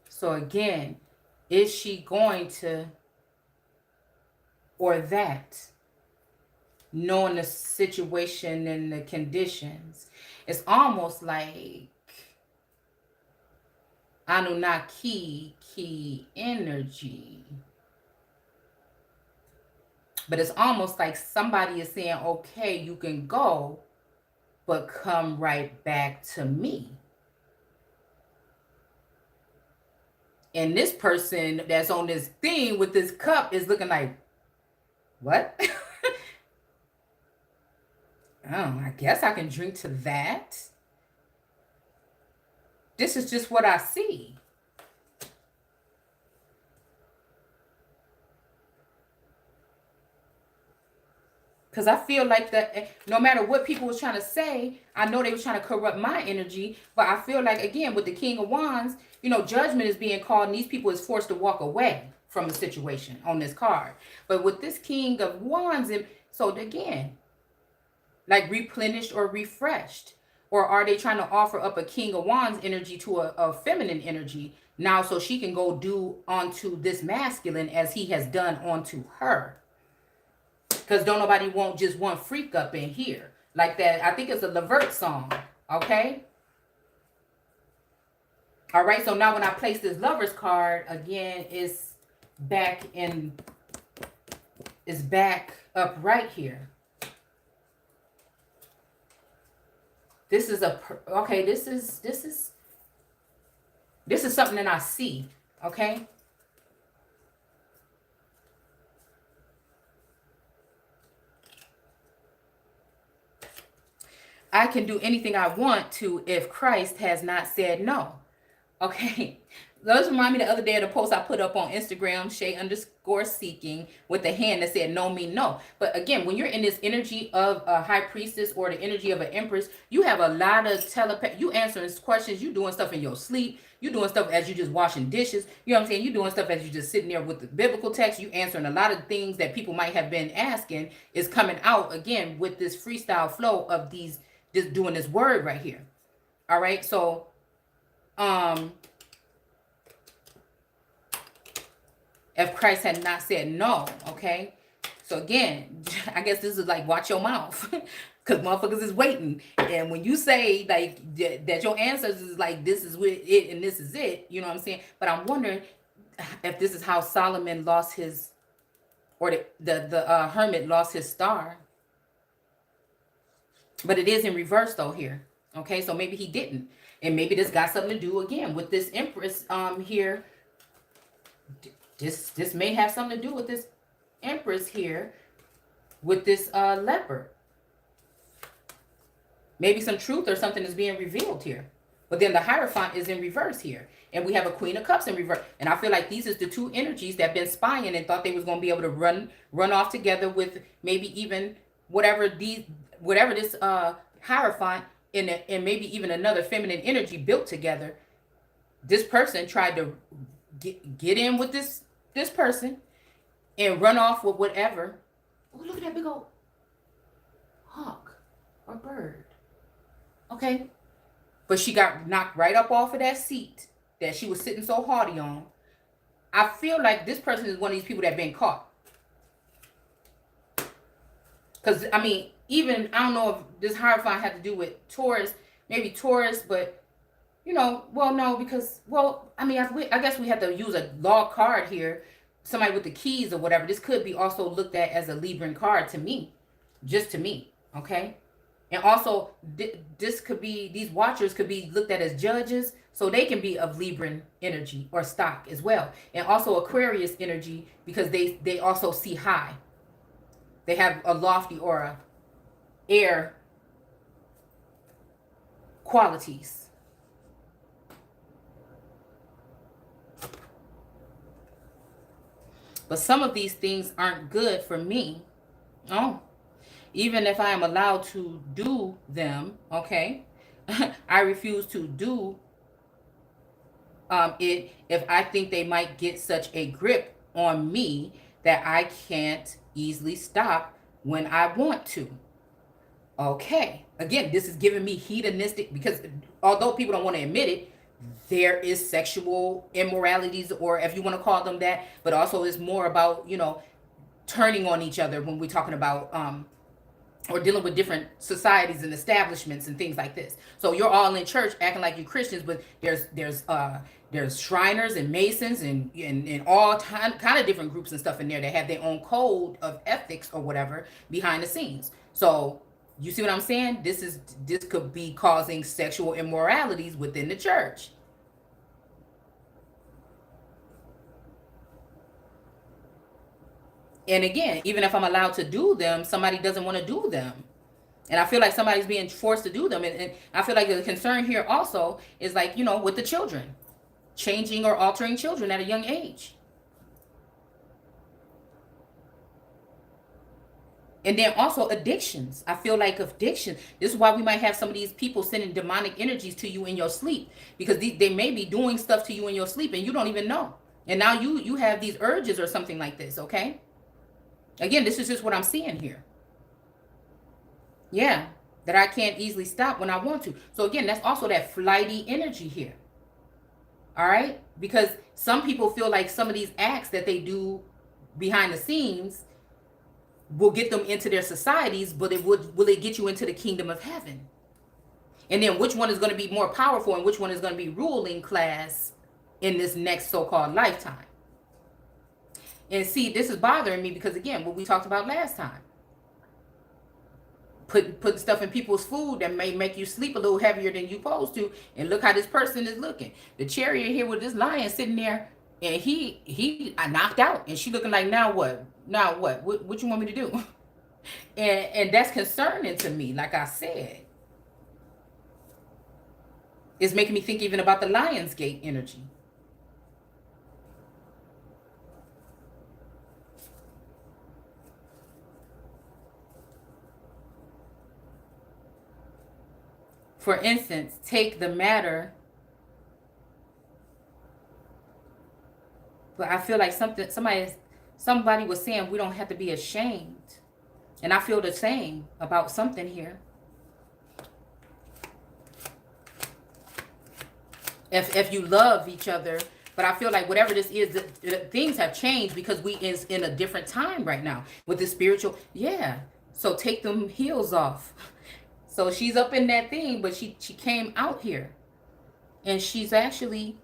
S2: So again, is she going to, or that, knowing the situation and the conditions, it's almost like Anunnaki key energy. But it's almost like somebody is saying, okay, you can go, but come right back to me. And this person that's on this thing with this cup is looking like, what? Oh, I guess I can drink to that. This is just what I see. Because I feel like that no matter what people was trying to say, I know they were trying to corrupt my energy. But I feel like, again, with the King of Wands, judgment is being called, and these people is forced to walk away from the situation on this card. But with this King of Wands, so again, like replenished or refreshed. Or are they trying to offer up a King of Wands energy to a feminine energy now so she can go do onto this masculine as he has done onto her? Because don't nobody want just one freak up in here. Like that, I think it's a Levert song. Okay? All right, so now when I place this Lover's card, again, it's back up right here. This is this is something that I see, okay? I can do anything I want to if Christ has not said no. Okay. Those remind me the other day of the post I put up on Instagram, Shay_seeking, with the hand that said no mean no. But again, when you're in this energy of a high priestess or the energy of an empress, you have a lot of telepathy. You answering questions. You doing stuff in your sleep. You doing stuff as you just washing dishes. You know what I'm saying? You doing stuff as you just sitting there with the biblical text. You answering a lot of things that people might have been asking is coming out again with this freestyle flow of these, just doing this word right here. All right. So, if Christ had not said no, okay? So again, I guess this is like, watch your mouth. Because motherfuckers is waiting. And when you say like that your answers is like, this is it and this is it, you know what I'm saying? But I'm wondering if this is how Solomon lost his or the hermit lost his star. But it is in reverse though here. Okay, so maybe he didn't. And maybe this got something to do again with this Empress here. This may have something to do with this Empress here with this leopard. Maybe some truth or something is being revealed here. But then the Hierophant is in reverse here. And we have a Queen of Cups in reverse. And I feel like these is the two energies that been spying and thought they was going to be able to run off together with maybe even whatever this Hierophant and maybe even another feminine energy built together. This person tried to get in with this person and run off with whatever. Oh, look at that big old hawk or bird. Okay. But she got knocked right up off of that seat that she was sitting so haughty on. I feel like this person is one of these people that been caught. Because, I mean, even, I don't know if this Hierophant had to do with Taurus, maybe Taurus, but, you know, well, no, because, well, I mean, I guess we have to use a law card here, somebody with the keys or whatever. This could be also looked at as a Libran card to me, just to me, okay? And also, this could be, these watchers could be looked at as judges, so they can be of Libran energy or stock as well. And also Aquarius energy, because they also see high. They have a lofty aura, air qualities. But some of these things aren't good for me. Oh. Even if I am allowed to do them, okay, I refuse to do it if I think they might get such a grip on me that I can't easily stop when I want to. Okay, again, this is giving me hedonistic, because although people don't want to admit it, there is sexual immoralities, or if you want to call them that, but also it's more about, you know, turning on each other when we're talking about or dealing with different societies and establishments and things like this. So you're all in church acting like you Christians, but there's Shriners and Masons and all kind of different groups and stuff in there that have their own code of ethics or whatever behind the scenes. So you see what I'm saying? This could be causing sexual immoralities within the church. And again, even if I'm allowed to do them, somebody doesn't want to do them. And I feel like somebody's being forced to do them. And I feel like the concern here also is like, you know, with the children. Changing or altering children at a young age. And then also addictions. I feel like addiction. This is why we might have some of these people sending demonic energies to you in your sleep. Because they may be doing stuff to you in your sleep and you don't even know. And now you have these urges or something like this, okay? Again, this is just what I'm seeing here. Yeah, that I can't easily stop when I want to. So again, that's also that flighty energy here. All right? Because some people feel like some of these acts that they do behind the scenes will get them into their societies, but will it get you into the kingdom of heaven? And then which one is going to be more powerful and which one is going to be ruling class in this next so-called lifetime? And see, this is bothering me because, again, what we talked about last time. Putting stuff in people's food that may make you sleep a little heavier than you're supposed to. And look how this person is looking. The chariot here with this lion sitting there, and he knocked out. And she looking like, now what? Now what? What you want me to do? And that's concerning to me, like I said. It's making me think even about the Lionsgate energy. For instance, take the matter. But I feel like somebody was saying we don't have to be ashamed. And I feel the same about something here. If you love each other, but I feel like whatever this is, things have changed because we is in a different time right now with the spiritual. Yeah. So take them heels off. So she's up in that thing, but she came out here. And she's actually,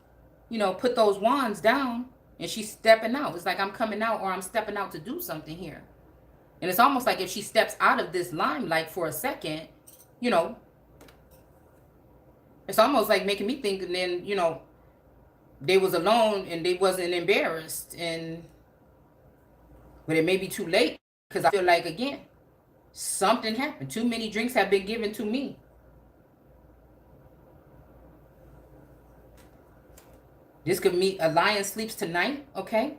S2: you know, put those wands down and she's stepping out. It's like I'm coming out or I'm stepping out to do something here. And it's almost like if she steps out of this limelight for a second, you know, it's almost like making me think, and then, you know, they was alone and they wasn't embarrassed. And but it may be too late, because I feel like, again, something happened. Too many drinks have been given to me. This could mean a lion sleeps tonight, okay?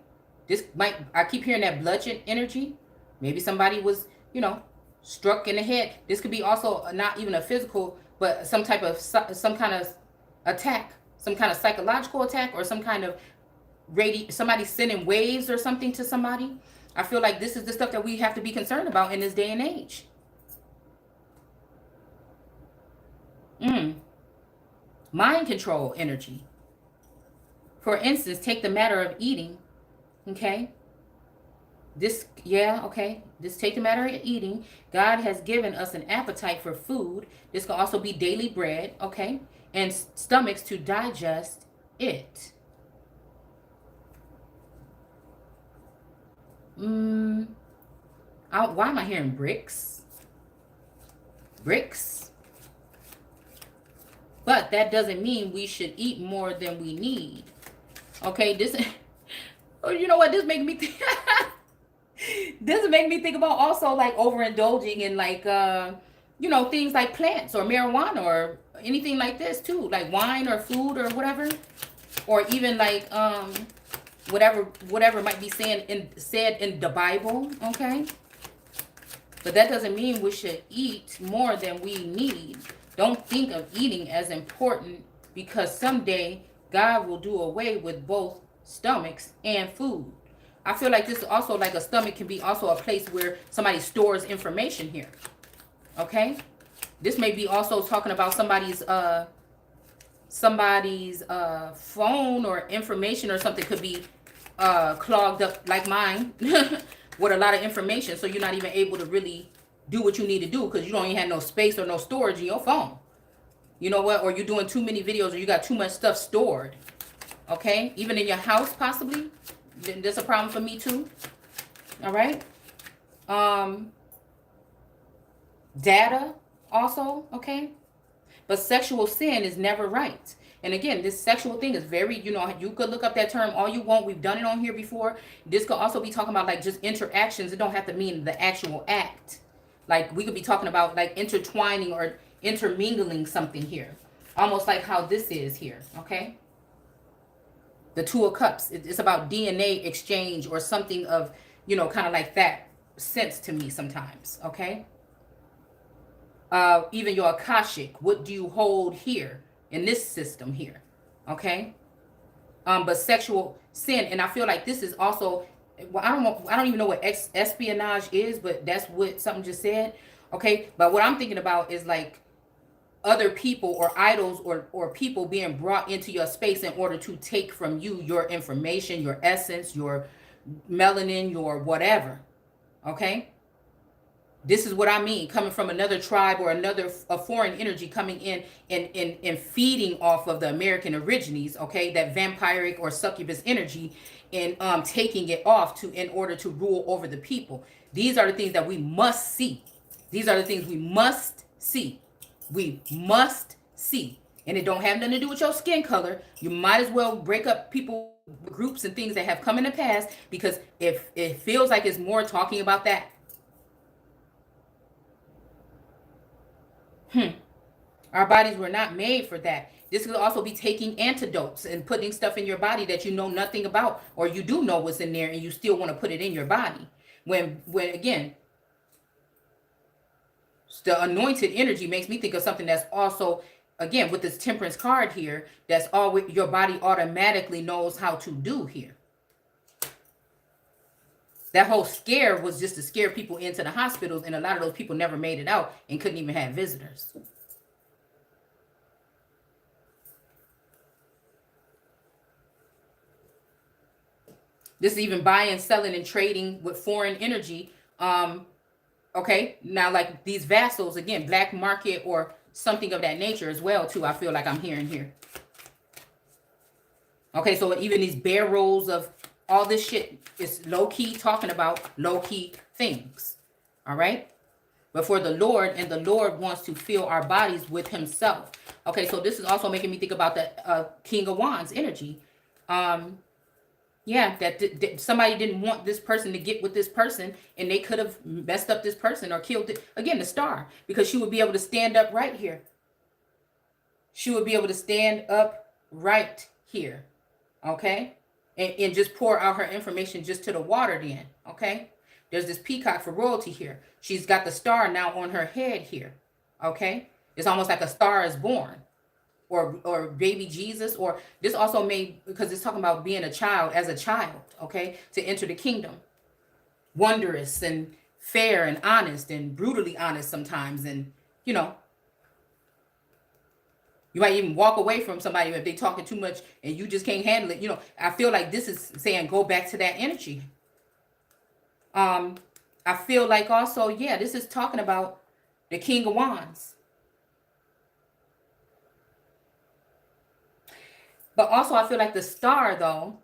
S2: This might, I keep hearing that bludgeon energy. Maybe somebody was, you know, struck in the head. This could be also not even a physical, but some type of, some kind of attack, some kind of psychological attack, or some kind of somebody sending waves or something to somebody. I feel like this is the stuff that we have to be concerned about in this day and age. Mind control energy. For instance, take the matter of eating, okay? This, yeah, okay. This, take the matter of eating. God has given us an appetite for food. This can also be daily bread, okay? And stomachs to digest it. Why am I hearing bricks? Bricks. But that doesn't mean we should eat more than we need. Okay, this, oh, you know what? This make me think. This make me think about also like overindulging in like, you know, things like plants or marijuana or anything like this too, like wine or food or whatever, or even like whatever might be said in the Bible. Okay, but that doesn't mean we should eat more than we need. Don't think of eating as important, because someday God will do away with both stomachs and food. I feel like this is also like a stomach can be also a place where somebody stores information here. Okay? This may be also talking about somebody's phone or information or something could be clogged up like mine with a lot of information, so you're not even able to really do what you need to do because you don't even have no space or no storage in your phone. You know what? Or you're doing too many videos, or you got too much stuff stored. Okay? Even in your house, possibly. That's a problem for me too. All right? Data also, okay? But sexual sin is never right. And again, this sexual thing is very, you know, you could look up that term all you want. We've done it on here before. This could also be talking about like just interactions. It don't have to mean the actual act. Like we could be talking about like intertwining or intermingling something here. Almost like how this is here, okay? The Two of Cups. It's about DNA exchange or something of, you know, kind of like that sense to me sometimes, okay? Even your Akashic. What do you hold here in this system here, okay? But sexual sin, and I feel like this is also, well, I don't even know what espionage is, but that's what something just said, okay? But what I'm thinking about is like other people or idols or people being brought into your space in order to take from you your information, your essence, your melanin, your whatever, okay? This is what I mean, coming from another tribe or a foreign energy coming in and feeding off of the American origines, okay, that vampiric or succubus energy, and taking it off in order to rule over the people. These are the things that we must see. These are the things we must see. We must see. And it don't have nothing to do with your skin color. You might as well break up people, groups and things that have come in the past, because if it feels like it's more talking about that. Our bodies were not made for that. This could also be taking antidotes and putting stuff in your body that you know nothing about, or you do know what's in there and you still want to put it in your body. When again, the anointed energy makes me think of something that's also, again, with this Temperance card here, that's all your body automatically knows how to do here. That whole scare was just to scare people into the hospitals, and a lot of those people never made it out and couldn't even have visitors. This is even buying, selling, and trading with foreign energy. Okay, now like these vassals, again, black market or something of that nature as well too, I feel like I'm hearing here. Okay, so even these barrels of all this shit is low-key talking about low-key things. All right? But for the Lord, and the Lord wants to fill our bodies with himself. Okay, so this is also making me think about the King of Wands energy. Yeah, that somebody didn't want this person to get with this person, and they could have messed up this person or killed it. Again, the star, because she would be able to stand up right here. She would be able to stand up right here. Okay? And just pour out her information just to the water then. Okay? There's this peacock for royalty here. She's got the star now on her head here. Okay? It's almost like a star is born. Or baby Jesus, or this also made, because it's talking about being a child, as a child, okay, to enter the kingdom. Wondrous and fair and honest and brutally honest sometimes. And, you know, you might even walk away from somebody if they talking too much and you just can't handle it. You know, I feel like this is saying go back to that energy. I feel like also, yeah, this is talking about the King of Wands. But also, I feel like the star, though,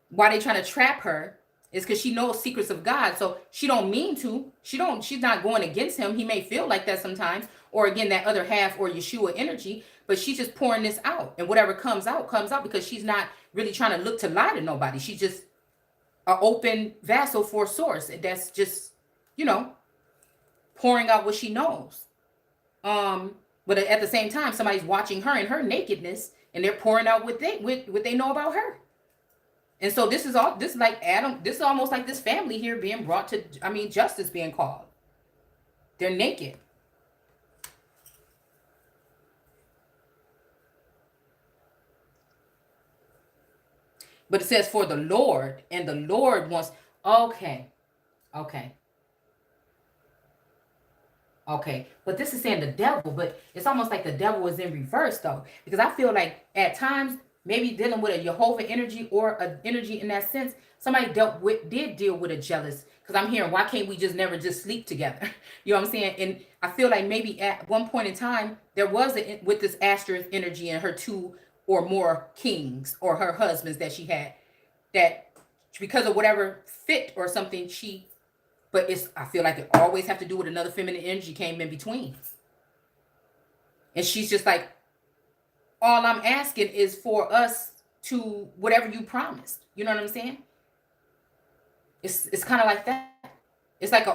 S2: why they trying to trap her is because she knows secrets of God. So she don't mean to. She's not going against him. He may feel like that sometimes. Or again, that other half or Yeshua energy. But she's just pouring this out. And whatever comes out, because she's not really trying to look to lie to nobody. She's just an open vessel for source. That's just, you know, pouring out what she knows. But at the same time, somebody's watching her in her nakedness, and they're pouring out what they know about her. And so this is like Adam. This is almost like this family here being brought to, justice being called. They're naked. But it says for the Lord, and the Lord wants. Okay. But this is saying the devil, but it's almost like the devil is in reverse though, because I feel like at times, maybe dealing with a Jehovah energy or an energy in that sense, somebody did deal with a jealous, because I'm hearing, why can't we just never just sleep together? You know what I'm saying? And I feel like maybe at one point in time, there was with this Astra's energy and her 2 or more kings or her husbands that she had, that because of whatever fit or something, but I feel like it always have to do with another feminine energy came in between. And she's just like, all I'm asking is for us to whatever you promised. You know what I'm saying? It's kind of like that. It's like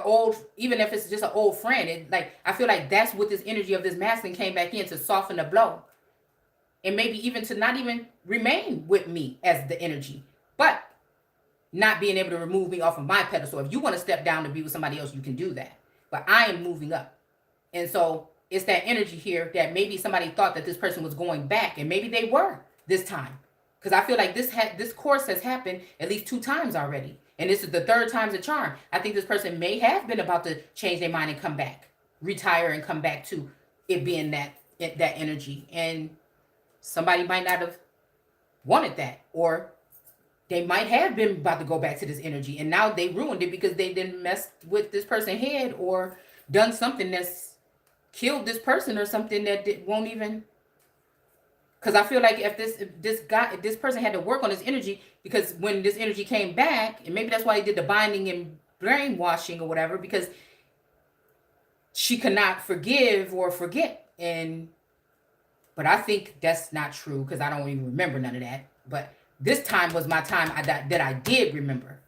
S2: even if it's just an old friend, I feel like that's what this energy of this masculine came back in to soften the blow. And maybe even to not even remain with me as the energy, but not being able to remove me off of my pedestal. If you want to step down to be with somebody else, you can do that. But I am moving up. And so it's that energy here that maybe somebody thought that this person was going back, and maybe they were this time. Because I feel like this course has happened at least 2 times already. And this is the 3rd time's a charm. I think this person may have been about to change their mind and come back, retire and come back to it being that energy. And somebody might not have wanted that, or they might have been about to go back to this energy, and now they ruined it because they didn't mess with this person's head or done something that's killed this person or something that won't even. Because I feel like if this person had to work on this energy, because when this energy came back, and maybe that's why he did the binding and brainwashing or whatever, because she could not forgive or forget. But I think that's not true, because I don't even remember none of that. But this time was my time that I did remember.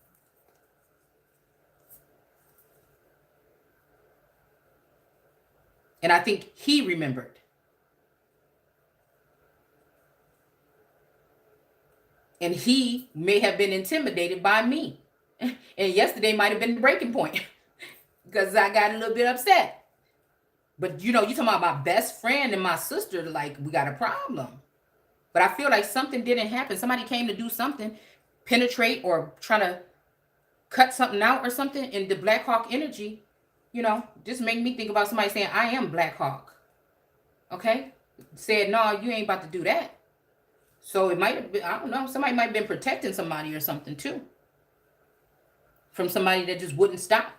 S2: And I think he remembered. And he may have been intimidated by me. And yesterday might have been the breaking point, because I got a little bit upset. But you talking about my best friend and my sister, like, we got a problem. But I feel like something didn't happen. Somebody came to do something, penetrate or try to cut something out or something. And the Black Hawk energy, just make me think about somebody saying, I am Black Hawk. Okay? Said, no, you ain't about to do that. So it might have been, I don't know, somebody might have been protecting somebody or something too. From somebody that just wouldn't stop.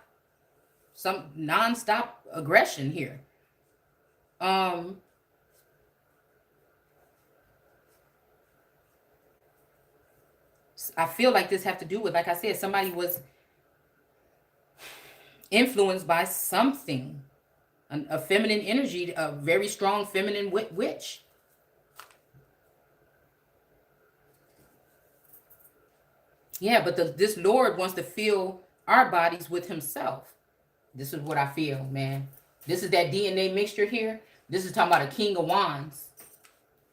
S2: Some non-stop aggression here. I feel like this have to do with, like I said, somebody was influenced by something, a feminine energy, a very strong feminine witch. Yeah, but this Lord wants to fill our bodies with himself. This is what I feel, man. This is that DNA mixture here. This is talking about a king of wands,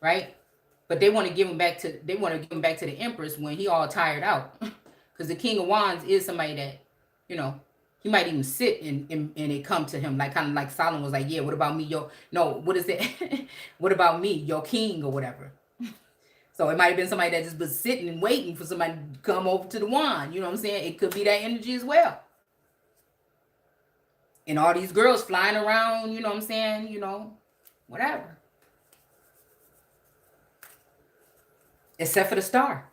S2: right? But they want to give him back to the empress when he all tired out. Because the king of wands is somebody that, you know, he might even sit and it come to him, like kind of like Solomon was like, yeah, what about me? What is it? What about me? Your king or whatever. So it might have been somebody that just was sitting and waiting for somebody to come over to the wand. You know what I'm saying? It could be that energy as well. And all these girls flying around, you know what I'm saying? Whatever. Except for the star.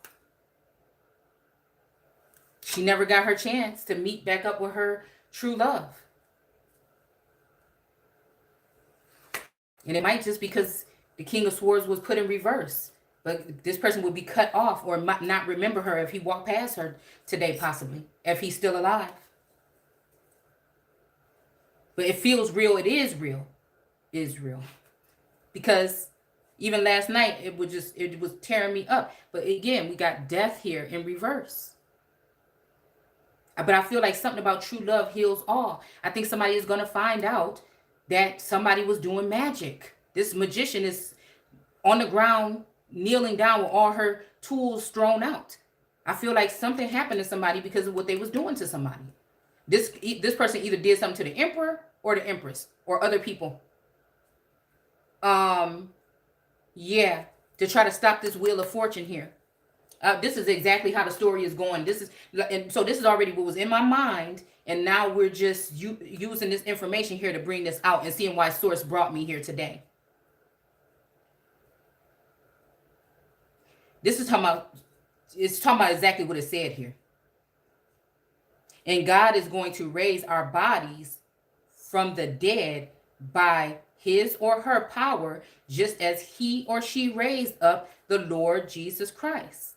S2: She never got her chance to meet back up with her true love. And it might just because the King of Swords was put in reverse. But this person would be cut off or might not remember her if he walked past her today, possibly, if he's still alive. But it feels real. It is real. It is real. Because even last night, it was tearing me up. But again, we got death here in reverse. But I feel like something about true love heals all. I think somebody is going to find out that somebody was doing magic. This magician is on the ground, kneeling down with all her tools thrown out. I feel like something happened to somebody because of what they was doing to somebody. This person either did something to the emperor or the empress or other people. Yeah, to try to stop this wheel of fortune here. This is exactly how the story is going. This is already what was in my mind, and now we're just using this information here to bring this out and seeing why Source brought me here today. This is talking about exactly what it said here. And God is going to raise our bodies from the dead by his or her power, just as he or she raised up the Lord Jesus Christ.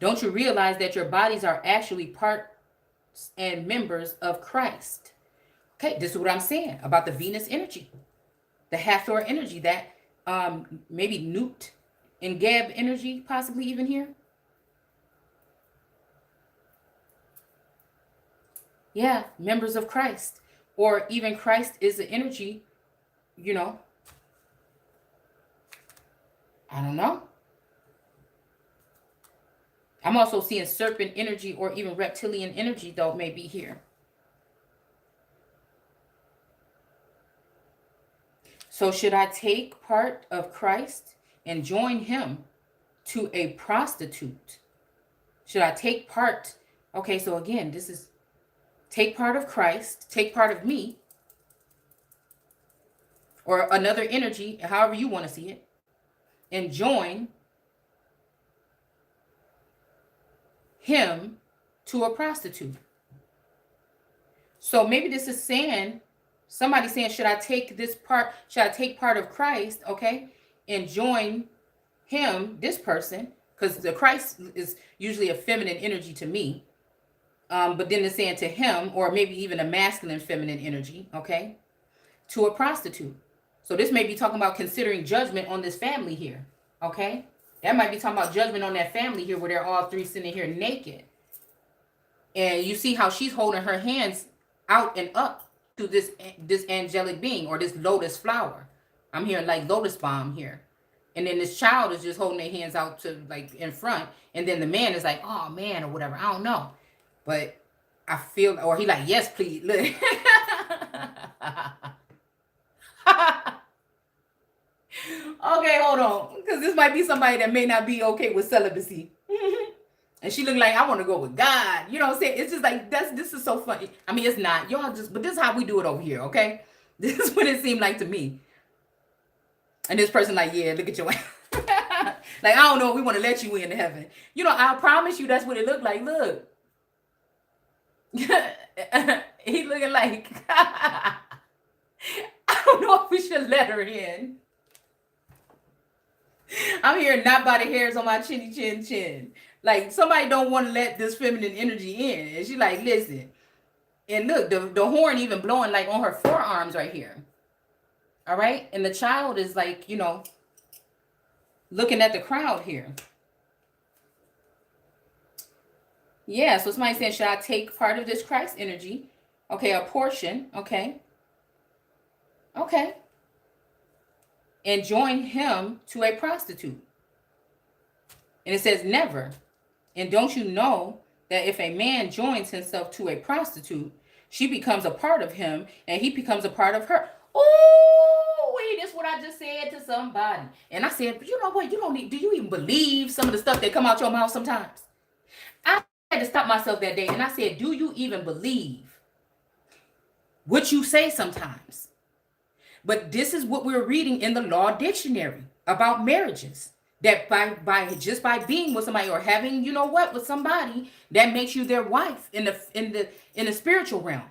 S2: Don't you realize that your bodies are actually parts and members of Christ? Okay, this is what I'm saying about the Venus energy, the Hathor energy, that maybe Newt and Geb energy, possibly even here. Yeah, members of Christ, or even Christ is the energy, I don't know. I'm also seeing serpent energy or even reptilian energy, though, may be here. So should I take part of Christ and join him to a prostitute? Should I take part? Okay, so again, this is take part of Christ, take part of me, or another energy, however you want to see it, and join him to a prostitute. So maybe this is saying, somebody saying, should I take part of Christ, okay, and join him, this person, because the Christ is usually a feminine energy to me, but then it's saying to him, or maybe even a masculine feminine energy, okay, to a prostitute. So this may be talking about considering judgment on this family here, okay? That might be talking about judgment on that family here where they're all three sitting here naked. And you see how she's holding her hands out and up to this angelic being, or this lotus flower. I'm hearing like lotus bomb here. And then this child is just holding their hands out to like in front. And then the man is like, oh man, or whatever. I don't know. But I feel, or he like, yes, please. Look. Okay, hold on. Because this might be somebody that may not be okay with celibacy. And she look like, I want to go with God. You know what I'm saying? It's just like, this is so funny. I mean, it's not. Y'all just, but this is how we do it over here, okay? This is what it seemed like to me. And this person like, yeah, look at your ass. Like, I don't know, we want to let you in heaven. I promise you that's what it looked like. Look. He looking like, I don't know if we should let her in. I'm hearing not by the hairs on my chinny chin chin. Like somebody don't want to let this feminine energy in. And she like, listen. And look, the horn even blowing like on her forearms right here. All right. And the child is like, looking at the crowd here. Yeah. So somebody saying, should I take part of this Christ energy? Okay. A portion. Okay. Okay. And join him to a prostitute. And it says never. And don't you know that if a man joins himself to a prostitute, she becomes a part of him and he becomes a part of her. Oh, wait, that's what I just said to somebody. And I said, but you know what? Do you even believe some of the stuff that come out your mouth sometimes? I had to stop myself that day and I said, do you even believe what you say sometimes? But this is what we're reading in the Law Dictionary about marriages. That by being with somebody or having with somebody, that makes you their wife in the spiritual realm.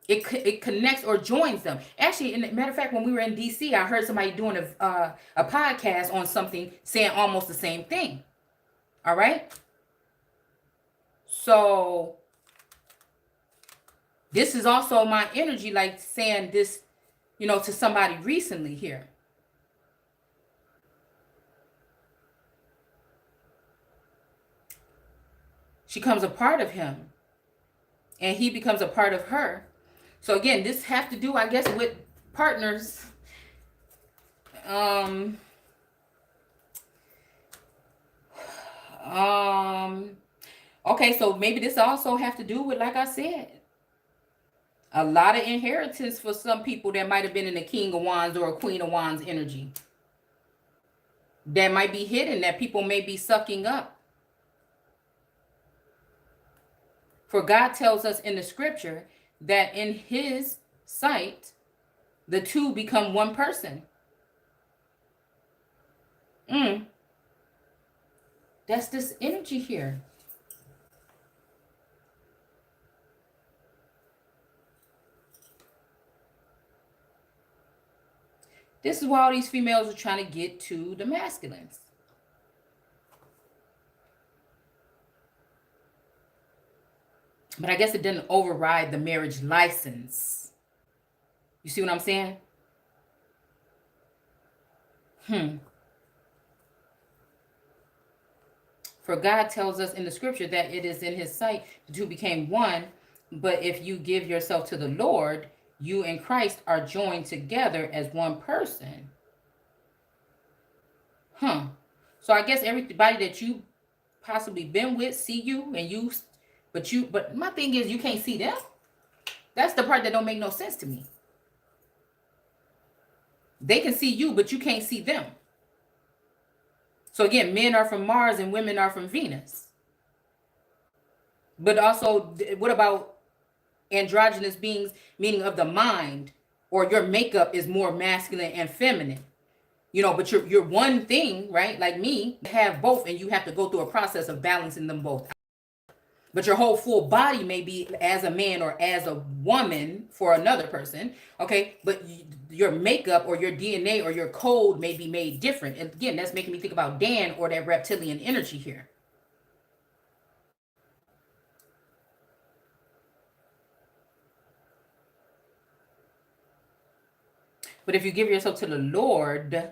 S2: It connects or joins them. Actually, in matter of fact, when we were in DC, I heard somebody doing a podcast on something saying almost the same thing. All right. So this is also my energy, like saying this, to somebody recently here. She becomes a part of him and he becomes a part of her. So again, this has to do, I guess, with partners. Okay, so maybe this also have to do with, like I said, a lot of inheritance for some people that might have been in the King of Wands or a Queen of Wands energy. That might be hidden, that people may be sucking up. For God tells us in the scripture that in his sight, the two become one person. That's this energy here. This is why all these females are trying to get to the masculines. But I guess it didn't override the marriage license. You see what I'm saying? For God tells us in the scripture that it is in his sight the two became one. But if you give yourself to the Lord, you and Christ are joined together as one person. So I guess everybody that you possibly been with see you and you. But my thing is, you can't see them. That's the part that don't make no sense to me. They can see you, but you can't see them. So again, men are from Mars and women are from Venus. But also, what about androgynous beings, meaning of the mind, or your makeup is more masculine and feminine? But you're one thing, right? Like me, have both, and you have to go through a process of balancing them both. But your whole full body may be as a man or as a woman for another person, okay? But your makeup or your DNA or your code may be made different. And again, that's making me think about Dan or that reptilian energy here. But if you give yourself to the Lord,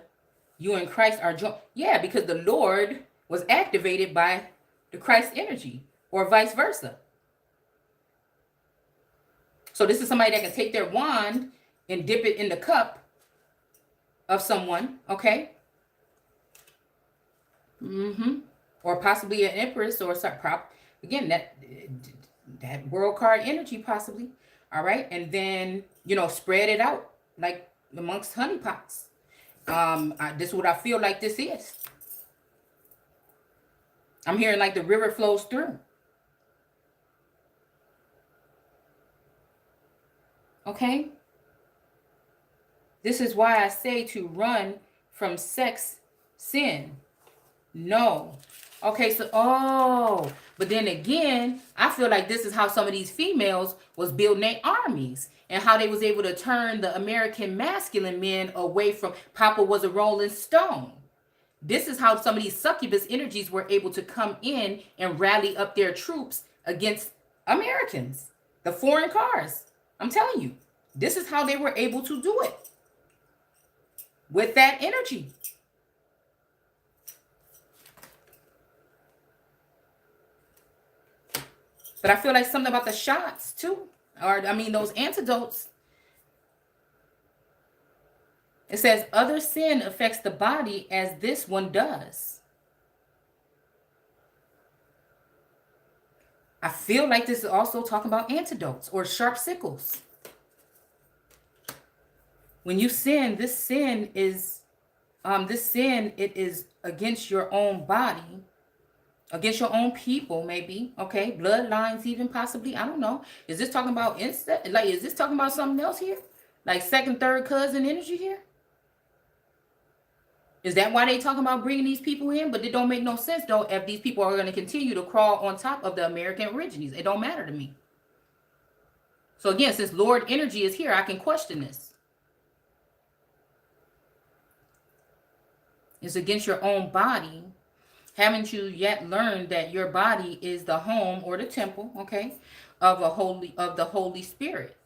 S2: you and Christ are joined. Yeah, because the Lord was activated by the Christ energy. Or vice versa. So this is somebody that can take their wand and dip it in the cup of someone, okay? Or possibly an empress or some prop. Again, that world card energy possibly. All right, and then spread it out like amongst honeypots. This is what I feel like this is. I'm hearing like the river flows through. Okay? This is why I say to run from sex sin. No. Okay, so, but then again, I feel like this is how some of these females was building their armies and how they was able to turn the American masculine men away from Papa was a Rolling Stone. This is how some of these succubus energies were able to come in and rally up their troops against Americans, the foreign cars. I'm telling you, this is how they were able to do it with that energy. But I feel like something about the shots too, or I mean, those antidotes. It says other sin affects the body as this one does. I feel like this is also talking about antidotes or sharp sickles. When you sin, this sin, it is against your own body, against your own people, maybe. Okay, bloodlines, even possibly. I don't know. Is this talking about insect? Like, is this talking about something else here? Like second, third cousin energy here? Is that why they talking about bringing these people in? But it don't make no sense, though, if these people are going to continue to crawl on top of the American origines. It don't matter to me. So again, since Lord energy is here, I can question this. It's against your own body. Haven't you yet learned that your body is the home or the temple, okay, of the Holy Spirit?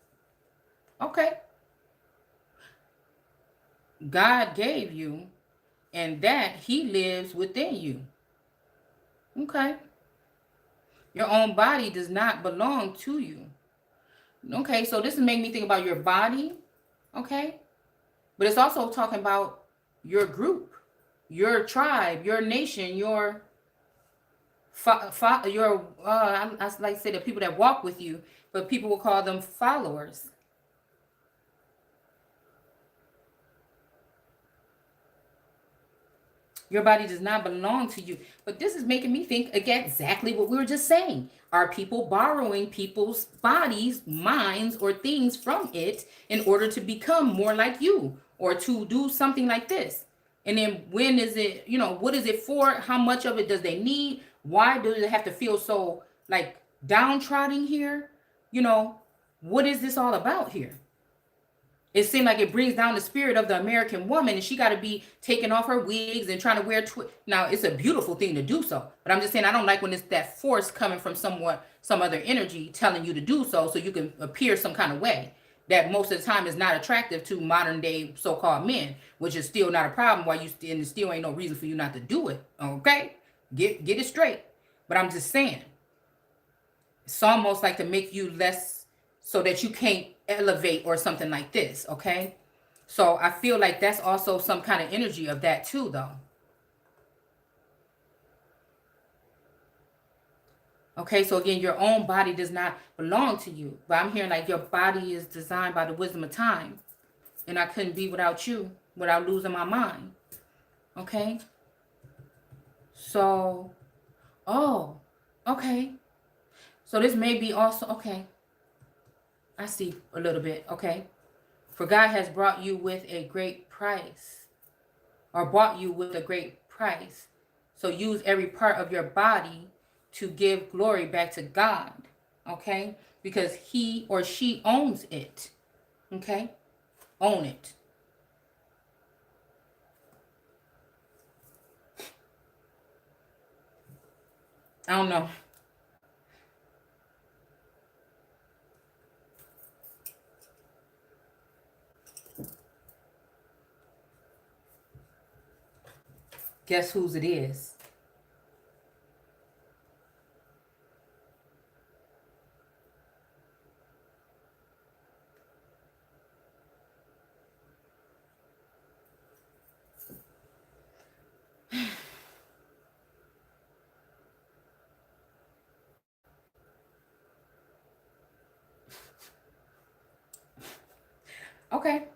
S2: Okay. God gave you, and that He lives within you. Okay. Your own body does not belong to you. Okay, so this is making me think about your body, okay? But it's also talking about your group, your tribe, your nation, your I like to say the people that walk with you, but people will call them followers. Your body does not belong to you. But this is making me think again exactly what we were just saying. Are people borrowing people's bodies, minds, or things from it in order to become more like you or to do something like this? And then when is it, what is it for? How much of it does they need? Why does it have to feel so like downtrodden here? What is this all about here? It seemed like it brings down the spirit of the American woman, and she got to be taking off her wigs and trying to wear now, it's a beautiful thing to do so, but I'm just saying I don't like when it's that force coming from some other energy telling you to do so you can appear some kind of way that most of the time is not attractive to modern day so-called men, which is still not a problem. Why and still ain't no reason for you not to do it. Okay, get it straight. But I'm just saying, it's almost like to make you less so that you can't elevate or something like this, okay? So I feel like that's also some kind of energy of that too, though. Okay, so again, your own body does not belong to you. But I'm hearing like your body is designed by the wisdom of time. And I couldn't be without you without losing my mind. Okay? So, okay. So this may be also, okay. I see a little bit, okay? For God has brought you with a great price, or bought you with a great price. So use every part of your body to give glory back to God, okay? Because he or she owns it, okay? Own it. I don't know. Guess whose it is? Okay.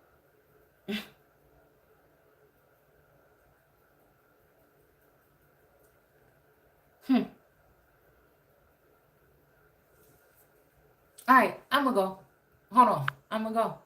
S2: All right, I'm gonna go. Hold on, I'm gonna go.